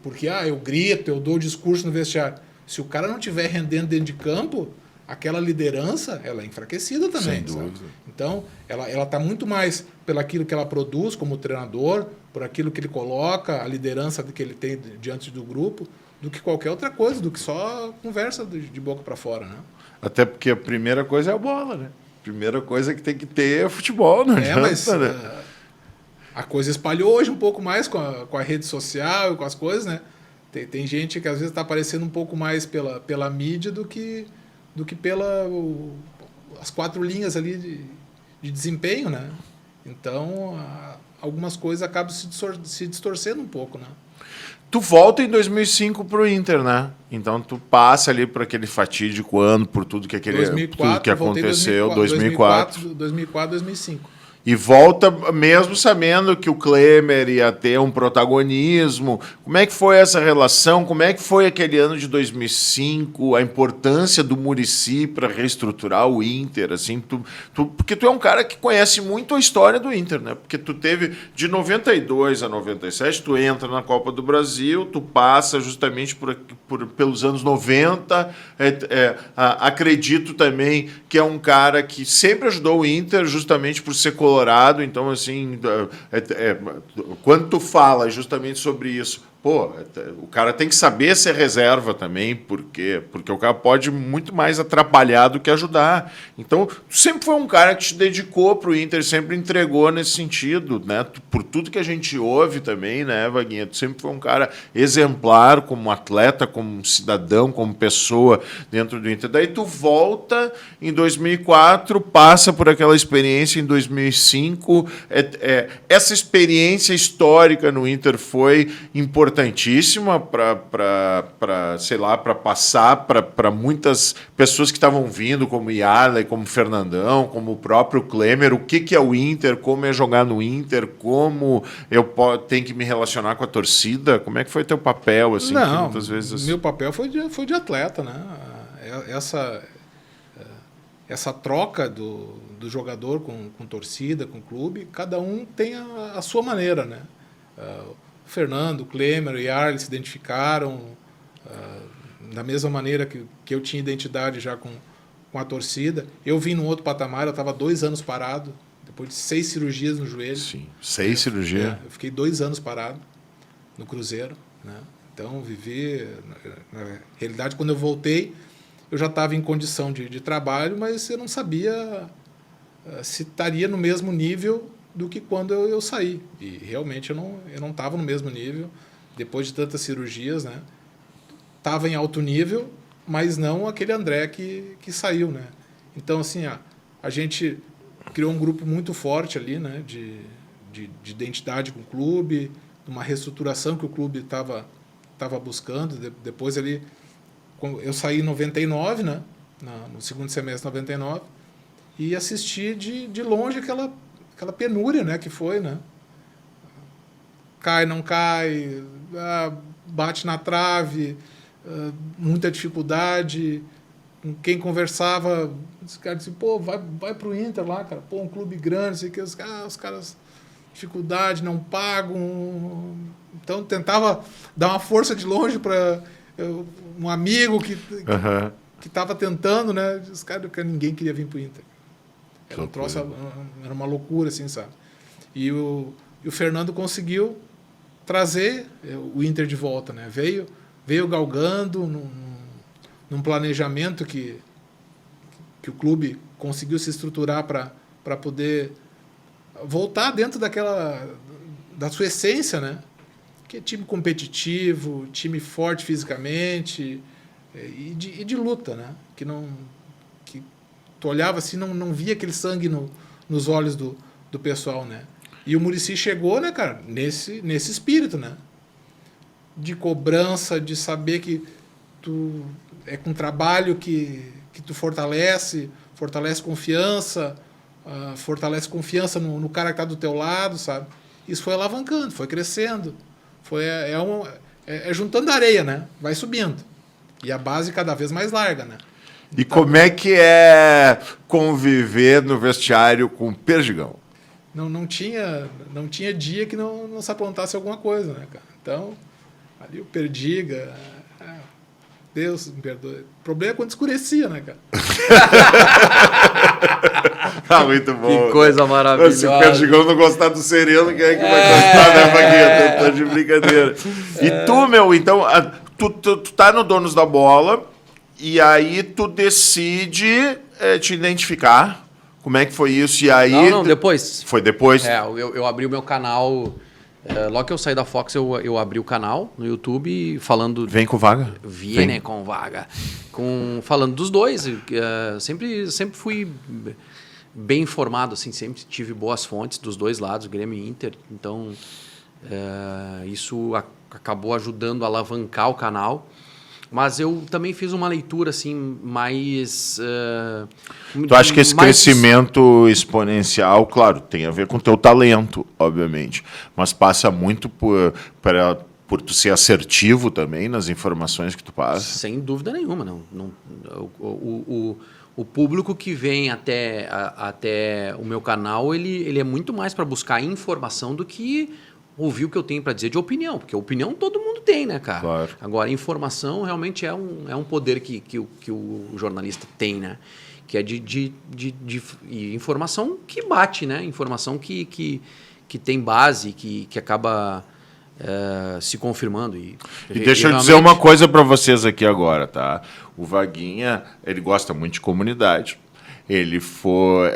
porque eu grito, eu dou discurso no vestiário. Se o cara não estiver rendendo dentro de campo, aquela liderança, ela é enfraquecida também. Sem dúvida. Sabe? Então, ela está muito mais pelo aquilo que ela produz como treinador, por aquilo que ele coloca, a liderança que ele tem diante do grupo, do que qualquer outra coisa, do que só conversa de boca para fora, né? Até porque a primeira coisa é a bola, né? A primeira coisa que tem que ter é futebol, não adianta, Mas né? a coisa espalhou hoje um pouco mais com a rede social e com as coisas, né? Tem gente que às vezes está aparecendo um pouco mais pela mídia do que as 4 linhas ali de desempenho, né? Então, algumas coisas acabam se distorcendo um pouco, né? Tu volta em 2005 pro Inter, né? Então tu passa ali por aquele fatídico ano, por tudo que tudo que aconteceu, 2004, 2005. E volta mesmo sabendo que o Klemer ia ter um protagonismo. Como é que foi essa relação? Como é que foi aquele ano de 2005? A importância do Muricy para reestruturar o Inter, assim, porque tu é um cara que conhece muito a história do Inter, né? Porque tu teve de 92 a 97, tu entra na Copa do Brasil, tu passa justamente pelos anos 90. Acredito também que é um cara que sempre ajudou o Inter justamente por ser colorado, então assim, quando tu fala justamente sobre isso, pô, o cara tem que saber ser reserva também, porque o cara pode muito mais atrapalhar do que ajudar. Então, tu sempre foi um cara que te dedicou pro Inter, sempre entregou nesse sentido, né? Por tudo que a gente ouve também, né, Vaguinha? Tu sempre foi um cara exemplar como atleta, como cidadão, como pessoa dentro do Inter. Daí tu volta em 2004, passa por aquela experiência em 2005. Essa experiência histórica no Inter foi importantíssima para sei lá, para passar para muitas pessoas que estavam vindo, como Yarley, como Fernandão, como o próprio Klemer, o que é o Inter, como é jogar no Inter, como eu tenho que me relacionar com a torcida. Como é que foi teu papel, assim? Não, que muitas vezes... meu papel foi de atleta, né? Essa troca do jogador com torcida, com clube, cada um tem a sua maneira, né? O Fernando, o Klemer, o Yarley se identificaram da mesma maneira que eu tinha identidade já com a torcida. Eu vim num outro patamar, eu estava 2 anos parado, depois de 6 cirurgias no joelho. Sim, 6 cirurgias. Eu fiquei 2 anos parado no Cruzeiro, né? Então, vivi... Na realidade, quando eu voltei, eu já estava em condição de trabalho, mas eu não sabia se estaria no mesmo nível do que quando eu saí. E realmente eu não estava no mesmo nível, depois de tantas cirurgias, né? Estava em alto nível, mas não aquele André que saiu, né? Então, assim, a gente criou um grupo muito forte ali, né? De identidade com o clube, uma reestruturação que o clube estava buscando. Depois ali, eu saí em 99, né? No segundo semestre de 99, e assisti de longe aquela penúria, né, que foi, né? Cai, não cai, bate na trave, muita dificuldade. Com quem conversava, os caras diziam, pô, vai pro Inter lá, cara, pô, um clube grande, sei que os caras, dificuldade, não pagam. Então, tentava dar uma força de longe para um amigo que estava tentando, né? Os caras, ninguém queria vir pro Inter. Era um troço, era uma loucura, assim, sabe? E o Fernando conseguiu trazer o Inter de volta, né? Veio galgando num planejamento que o clube conseguiu se estruturar para poder voltar dentro da sua essência, né? Que é time competitivo, time forte fisicamente e de luta, né? Que tu olhava assim, não via aquele sangue nos olhos do pessoal, né? E o Muricy chegou, né, cara, nesse espírito, né? De cobrança, de saber que tu é com trabalho que tu fortalece confiança, fortalece confiança no cara que está do teu lado, sabe? Isso foi alavancando, foi crescendo, juntando areia, né? Vai subindo. E a base cada vez mais larga, né? E como é que é conviver no vestiário com o Perdigão? Não tinha dia que não se aprontasse alguma coisa, né, cara? Então, ali o Perdiga... Deus me perdoe. O problema é quando escurecia, né, cara? Muito bom. Que coisa maravilhosa. Se o Perdigão não gostar do Sereno, quem é que vai gostar, né, Vaguinha? Tô de brincadeira. E tu, meu, então, tu tá no Donos da Bola e aí tu decide te identificar. Como é que foi isso? E aí... Não, depois. Foi depois? Eu abri o meu canal... logo que eu saí da Fox, eu abri o canal no YouTube falando... Vem com vaga? Viene com vaga. Falando dos dois. Sempre fui bem informado, assim, sempre tive boas fontes dos dois lados, Grêmio e Inter. Então, isso acabou ajudando a alavancar o canal. Mas eu também fiz uma leitura assim mais... Tu acha que esse crescimento exponencial, claro, tem a ver com o teu talento, obviamente, mas passa muito por tu ser assertivo também nas informações que tu passa? Sem dúvida nenhuma. O público que vem até o meu canal, ele é muito mais para buscar informação do que ouvir o que eu tenho para dizer de opinião, porque opinião todo mundo tem, né, cara? Claro. Agora, informação realmente é um poder que o jornalista tem, né? Que é de informação que bate, né? Informação que tem base, que acaba se confirmando. E deixa eu dizer uma coisa para vocês aqui agora, tá? O Vaguinha, ele gosta muito de comunidade. Ele foi...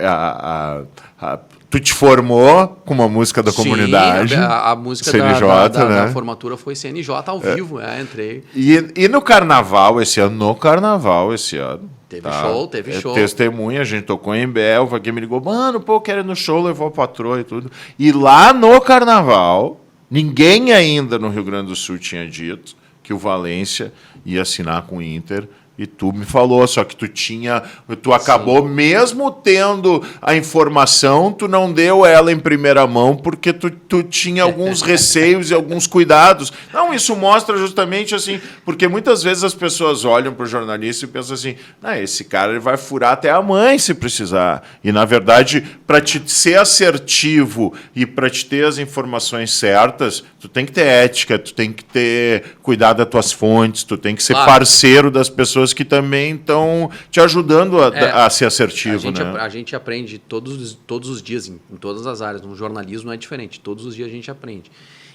Tu te formou com uma música da comunidade. A música CNJ, da formatura foi CNJ ao vivo, entrei. E no carnaval esse ano? Teve show, teve show. Testemunha, a gente tocou em Bel, o Vaguinha me ligou, mano, pô, quero ir no show, levou a patroa e tudo. E lá no carnaval, ninguém ainda no Rio Grande do Sul tinha dito que o Valência ia assinar com o Inter. E tu me falou, só que tu acabou, mesmo tendo a informação, tu não deu ela em primeira mão porque tu tinha alguns receios e alguns cuidados. Não, isso mostra justamente assim, porque muitas vezes as pessoas olham para o jornalista e pensam assim, esse cara ele vai furar até a mãe se precisar. E, na verdade, para te ser assertivo e para te ter as informações certas, tu tem que ter ética, tu tem que ter cuidado das tuas fontes, tu tem que ser parceiro das pessoas que também estão te ajudando a ser assertivo. A gente aprende todos os dias, em todas as áreas. No jornalismo não é diferente. Todos os dias a gente aprende.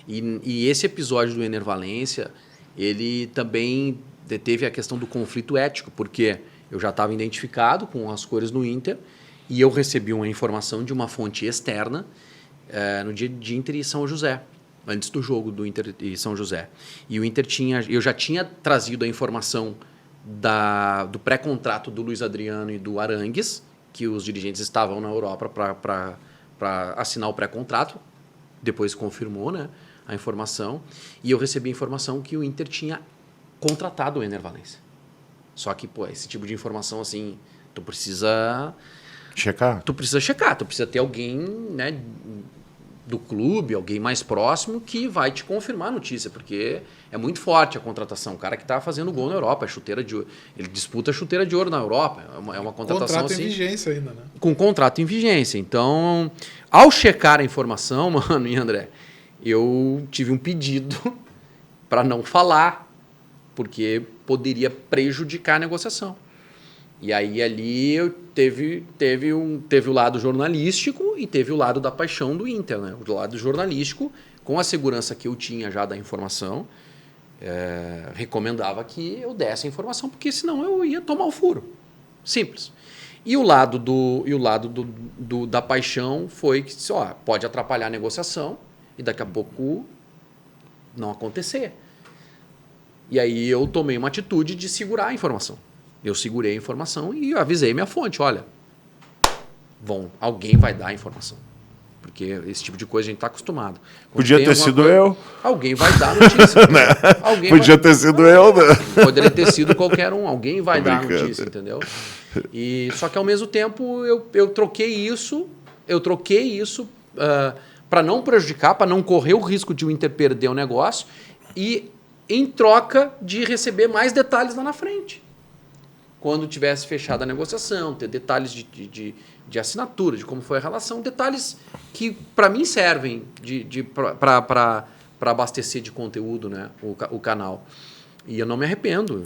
E esse episódio do Enervalência, ele também teve a questão do conflito ético, porque eu já estava identificado com as cores do Inter e eu recebi uma informação de uma fonte externa no dia de Inter e São José, antes do jogo do Inter e São José. E o Inter eu já tinha trazido a informação do pré-contrato do Luiz Adriano e do Arangues, que os dirigentes estavam na Europa para assinar o pré-contrato, depois confirmou, né, a informação, e eu recebi a informação que o Inter tinha contratado o Enervalência. Só que, esse tipo de informação, assim, tu precisa checar, tu precisa ter alguém, né, do clube, alguém mais próximo que vai te confirmar a notícia, porque é muito forte a contratação. O cara que está fazendo gol na Europa, chuteira de ouro, ele disputa a chuteira de ouro na Europa. É uma contratação contrato assim, em vigência ainda, né? Com contrato em vigência. Então, ao checar a informação, mano e André, eu tive um pedido para não falar, porque poderia prejudicar a negociação. E aí ali teve o lado jornalístico e teve o lado da paixão do Inter, né? O lado jornalístico, com a segurança que eu tinha já da informação, recomendava que eu desse a informação, porque senão eu ia tomar o furo. Simples. E o lado da paixão foi que pode atrapalhar a negociação e daqui a pouco não acontecer. E aí eu tomei uma atitude de segurar a informação. Eu segurei a informação e avisei minha fonte, olha, alguém vai dar a informação. Porque esse tipo de coisa a gente está acostumado. Podia ter sido eu. Alguém vai dar a notícia. Podia ter sido eu, né? Poderia ter sido qualquer um. Alguém vai dar a notícia, entendeu? Só que ao mesmo tempo eu troquei isso para não prejudicar, para não correr o risco de o Inter perder o negócio e em troca de receber mais detalhes lá na frente. Quando tivesse fechado a negociação, ter detalhes de assinatura, de como foi a relação, detalhes que, para mim, servem para abastecer de conteúdo, né, o canal. E eu não me arrependo.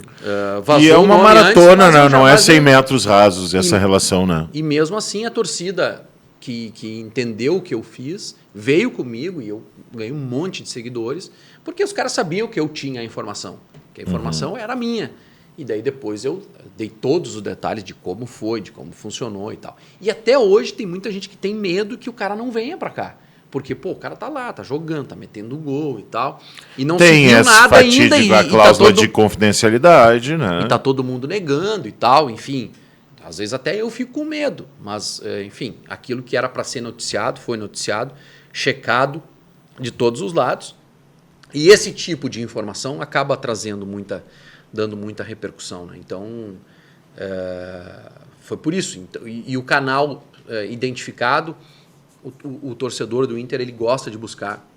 E é uma maratona, antes, não é 100 metros rasos essa relação, né? E mesmo assim, a torcida que entendeu o que eu fiz veio comigo e eu ganhei um monte de seguidores, porque os caras sabiam que eu tinha a informação, que a informação era minha. E daí depois eu dei todos os detalhes de como foi, de como funcionou e tal. E até hoje tem muita gente que tem medo que o cara não venha para cá. Porque, o cara tá lá, tá jogando, tá metendo gol e tal. E não tem se viu nada ainda. Tem essa cláusula de confidencialidade, né? E tá todo mundo negando e tal, enfim. Às vezes até eu fico com medo, mas, enfim, aquilo que era para ser noticiado, foi noticiado, checado de todos os lados. E esse tipo de informação acaba dando muita repercussão, né? Então, foi por isso. Então, e o canal identificado, o torcedor do Inter, ele gosta de buscar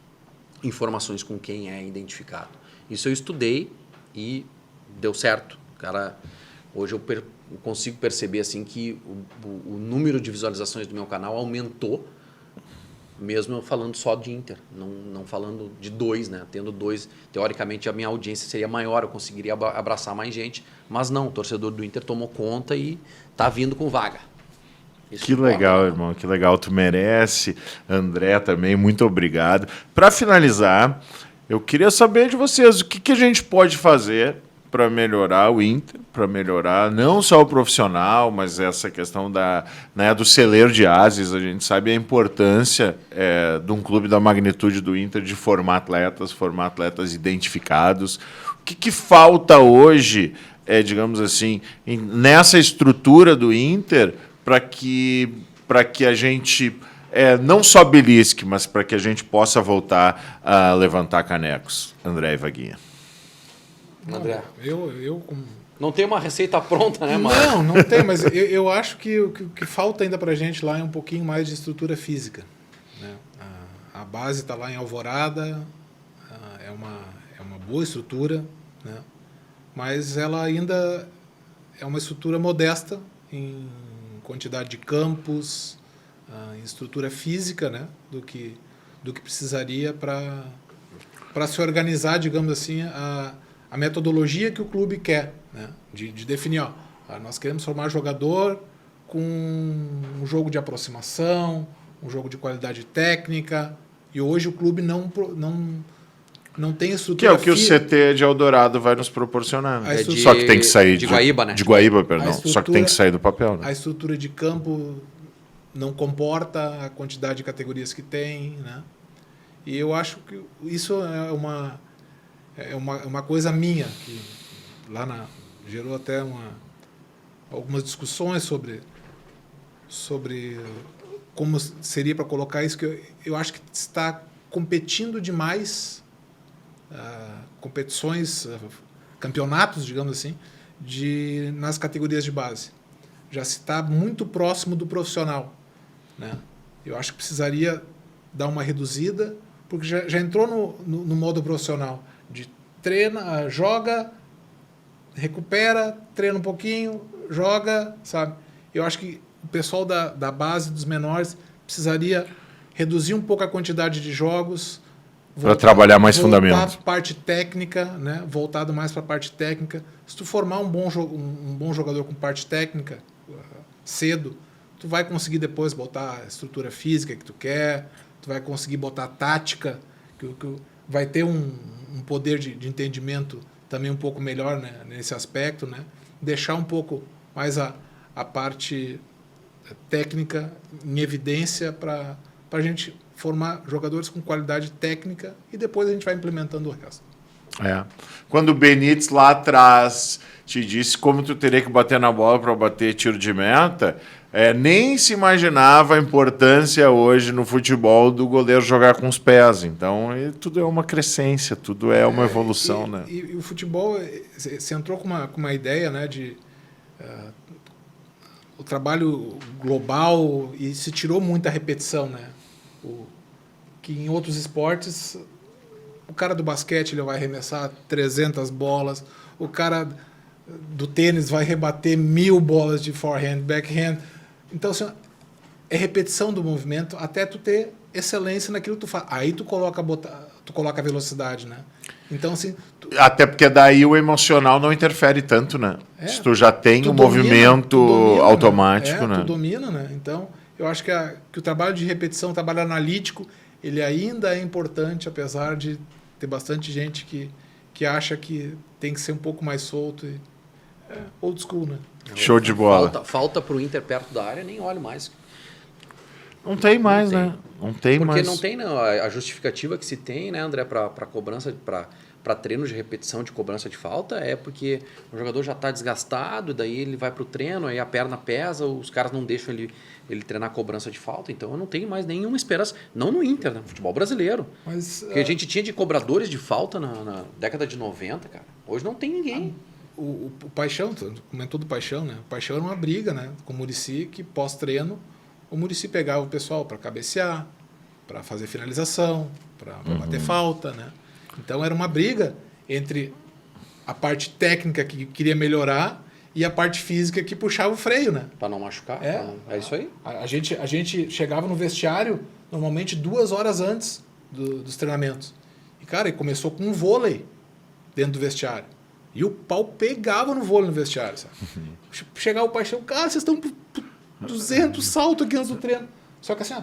informações com quem é identificado. Isso eu estudei e deu certo. Cara, hoje eu consigo perceber assim que o número de visualizações do meu canal aumentou, mesmo eu falando só de Inter, não falando de 2, né? Tendo 2, teoricamente a minha audiência seria maior, eu conseguiria abraçar mais gente, mas não, o torcedor do Inter tomou conta e tá vindo com vaga. Isso que legal, irmão, que legal, tu merece. André também, muito obrigado. Para finalizar, eu queria saber de vocês, o que a gente pode fazer para melhorar o Inter, para melhorar não só o profissional, mas essa questão do celeiro de ases. A gente sabe a importância de um clube da magnitude do Inter de formar atletas identificados. O que falta hoje, digamos assim, nessa estrutura do Inter para que a gente não só belisque, mas para que a gente possa voltar a levantar canecos? André e Vaguinha. André, eu não tem uma receita pronta, né, Mário? Não tem, mas eu acho que o que falta ainda para a gente lá é um pouquinho mais de estrutura física, né? A base está lá em Alvorada, é uma boa estrutura, né? Mas ela ainda é uma estrutura modesta em quantidade de campos, em estrutura física, né? do que precisaria para se organizar, digamos assim, a metodologia que o clube quer, né? de definir, nós queremos formar jogador com um jogo de aproximação, um jogo de qualidade técnica, e hoje o clube não tem estrutura. Que é o que o CT de Eldorado vai nos proporcionar. Né? Só que tem que sair de Guaíba, né? De Guaíba, perdão. Só que tem que sair do papel. Né? A estrutura de campo não comporta a quantidade de categorias que tem, né? E eu acho que isso é uma coisa minha, que lá gerou até algumas discussões sobre como seria para colocar isso, que eu acho que está competindo demais competições, campeonatos, digamos assim, nas categorias de base. Já se está muito próximo do profissional, né? Eu acho que precisaria dar uma reduzida, porque já entrou no modo profissional, de treina, joga, recupera, treina um pouquinho, joga, sabe? Eu acho que o pessoal da base, dos menores, precisaria reduzir um pouco a quantidade de jogos, para trabalhar mais fundamentos. Voltar parte técnica, né? Voltado mais para a parte técnica. Se tu formar um bom jogador com parte técnica cedo, tu vai conseguir depois botar a estrutura física que tu quer, tu vai conseguir botar a tática, que vai ter um poder de entendimento também um pouco melhor, né? Nesse aspecto, né? Deixar um pouco mais a parte técnica em evidência para a gente formar jogadores com qualidade técnica e depois a gente vai implementando o resto. Quando o Benítez lá atrás te disse como tu teria que bater na bola para bater tiro de meta, nem se imaginava a importância hoje no futebol do goleiro jogar com os pés. Então, tudo é uma crescência, tudo é uma evolução. Né? E o futebol, você entrou com uma ideia, né, de o trabalho global, e se tirou muita repetição, né? Que em outros esportes, o cara do basquete ele vai arremessar 300 bolas, o cara do tênis vai rebater 1000 bolas de forehand, backhand. Então, assim, é repetição do movimento até tu ter excelência naquilo que tu faz. Aí tu coloca a velocidade, né? Então, assim... Até porque daí o emocional não interfere tanto, né? Se tu já tem um movimento automático, né? Tu domina, né? Então, eu acho que o trabalho de repetição, o trabalho analítico, ele ainda é importante, apesar de ter bastante gente que acha que tem que ser um pouco mais solto. Old school, né? Show de bola. Falta para o Inter perto da área, nem olho mais. Não tem mais, né? Não tem mais. Porque não tem, não. A justificativa que se tem, né, André, para cobrança, para treino de repetição de cobrança de falta é porque o jogador já está desgastado, daí ele vai para o treino, aí a perna pesa, os caras não deixam ele treinar cobrança de falta. Então eu não tenho mais nenhuma esperança. Não no Inter, né? No futebol brasileiro. Mas, Porque a gente tinha de cobradores de falta na década de 90, cara. Hoje não tem ninguém. O Paixão, tu comentou do Paixão, né? O Paixão era uma briga, né? Com o Muricy, que pós-treino, o Muricy pegava o pessoal para cabecear, para fazer finalização, para bater falta, né? Então era uma briga entre a parte técnica que queria melhorar e a parte física que puxava o freio, né? Para não machucar. É, É isso aí. A gente chegava no vestiário normalmente 2 horas antes dos treinamentos. E, cara, ele começou com um vôlei dentro do vestiário. E o pau pegava no vôlei no vestiário, sabe? Chegava o Paixão, cara, vocês estão 200 saltos aqui antes do treino. Só que assim, ó,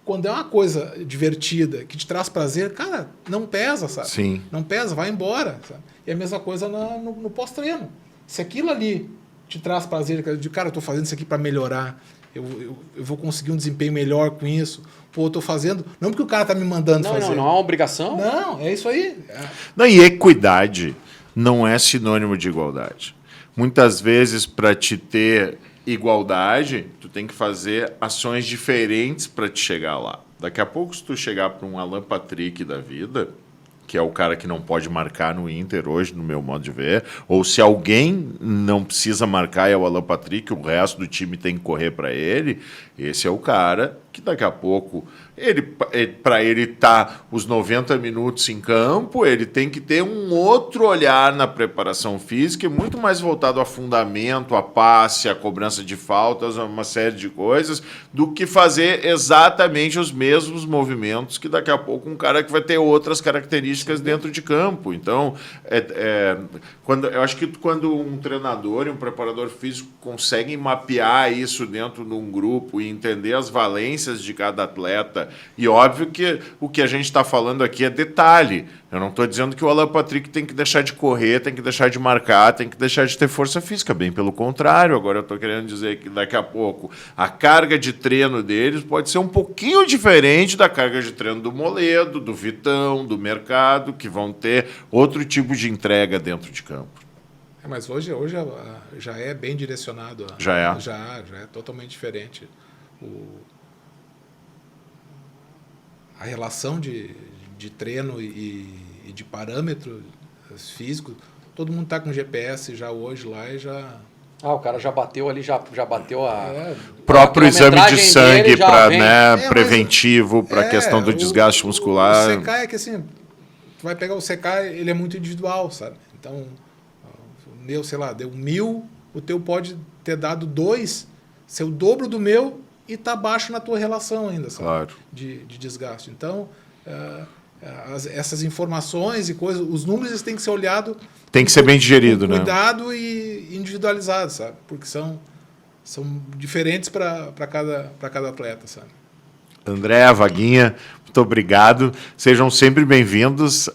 quando é uma coisa divertida, que te traz prazer, cara, não pesa, sabe? Sim. Não pesa, vai embora, sabe? E a mesma coisa no pós-treino. Se aquilo ali te traz prazer, de cara, eu tô fazendo isso aqui para melhorar, eu vou conseguir um desempenho melhor com isso. Pô, eu tô fazendo, não porque o cara tá me mandando fazer. Não é uma obrigação. Não, é isso aí. Não, e equidade não é sinônimo de igualdade. Muitas vezes, para te ter igualdade, tu tem que fazer ações diferentes para te chegar lá. Daqui a pouco, se tu chegar para um Alan Patrick da vida, que é o cara que não pode marcar no Inter hoje, no meu modo de ver, ou se alguém não precisa marcar é o Alan Patrick, o resto do time tem que correr para ele, esse é o cara que daqui a pouco, para ele estar os 90 minutos em campo, ele tem que ter um outro olhar na preparação física, muito mais voltado a fundamento, a passe, a cobrança de faltas, uma série de coisas, do que fazer exatamente os mesmos movimentos que daqui a pouco um cara que vai ter outras características dentro de campo. Então, eu acho que quando um treinador e um preparador físico conseguem mapear isso dentro de um grupo e entender as valências de cada atleta, e óbvio que o que a gente está falando aqui é detalhe. Eu não estou dizendo que o Alan Patrick tem que deixar de correr, tem que deixar de marcar, tem que deixar de ter força física. Bem pelo contrário, agora eu estou querendo dizer que daqui a pouco a carga de treino deles pode ser um pouquinho diferente da carga de treino do Moledo, do Vitão, do Mercado, que vão ter outro tipo de entrega dentro de campo. Mas hoje já é bem direcionado. Já é? Já é totalmente diferente. A relação de treino e de parâmetros físicos, todo mundo está com GPS já hoje lá e já... O cara já bateu ali, já bateu a... Próprio exame de sangue para, né, preventivo, para a questão do desgaste muscular. O CK é que assim, tu vai pegar o CK, ele é muito individual, sabe? Então, o meu, sei lá, deu 1000, o teu pode ter dado 2, ser o dobro do meu e tá baixo na tua relação ainda, sabe? Claro. De desgaste. Então, essas informações e coisas, os números eles têm que ser olhados... Tem que ser bem digerido, né? Cuidado e individualizado, sabe? Porque são diferentes para cada atleta, sabe? André, Vaguinha, muito obrigado. Sejam sempre bem-vindos.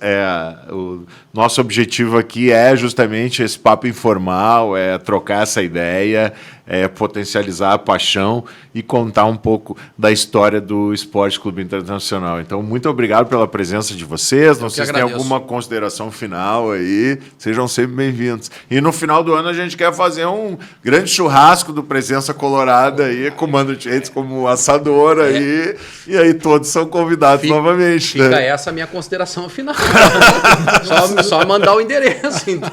O nosso objetivo aqui é justamente esse papo informal, é trocar essa ideia, é potencializar a paixão e contar um pouco da história do Esporte Clube Internacional. Então, muito obrigado pela presença de vocês. Não sei se tem alguma consideração final aí. Sejam sempre bem-vindos. E no final do ano a gente quer fazer um grande churrasco do Presença Colorada aí, com o Mano Tchês como assador aí. E aí todos são convidados novamente. Fica essa a minha consideração final. só mandar o endereço, então.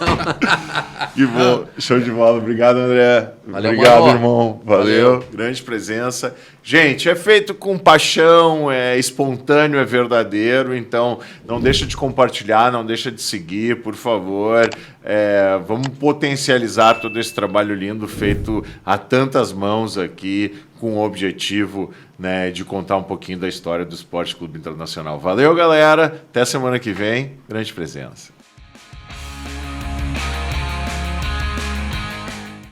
Que bom. Show de bola. Obrigado, André. Valeu, obrigado, mano. irmão. Valeu. Grande presença. Gente, é feito com paixão, é espontâneo, é verdadeiro. Então, não deixa de compartilhar, não deixa de seguir, por favor. Vamos potencializar todo esse trabalho lindo feito a tantas mãos aqui, com o objetivo, né, de contar um pouquinho da história do Esporte Clube Internacional. Valeu, galera. Até semana que vem. Grande presença.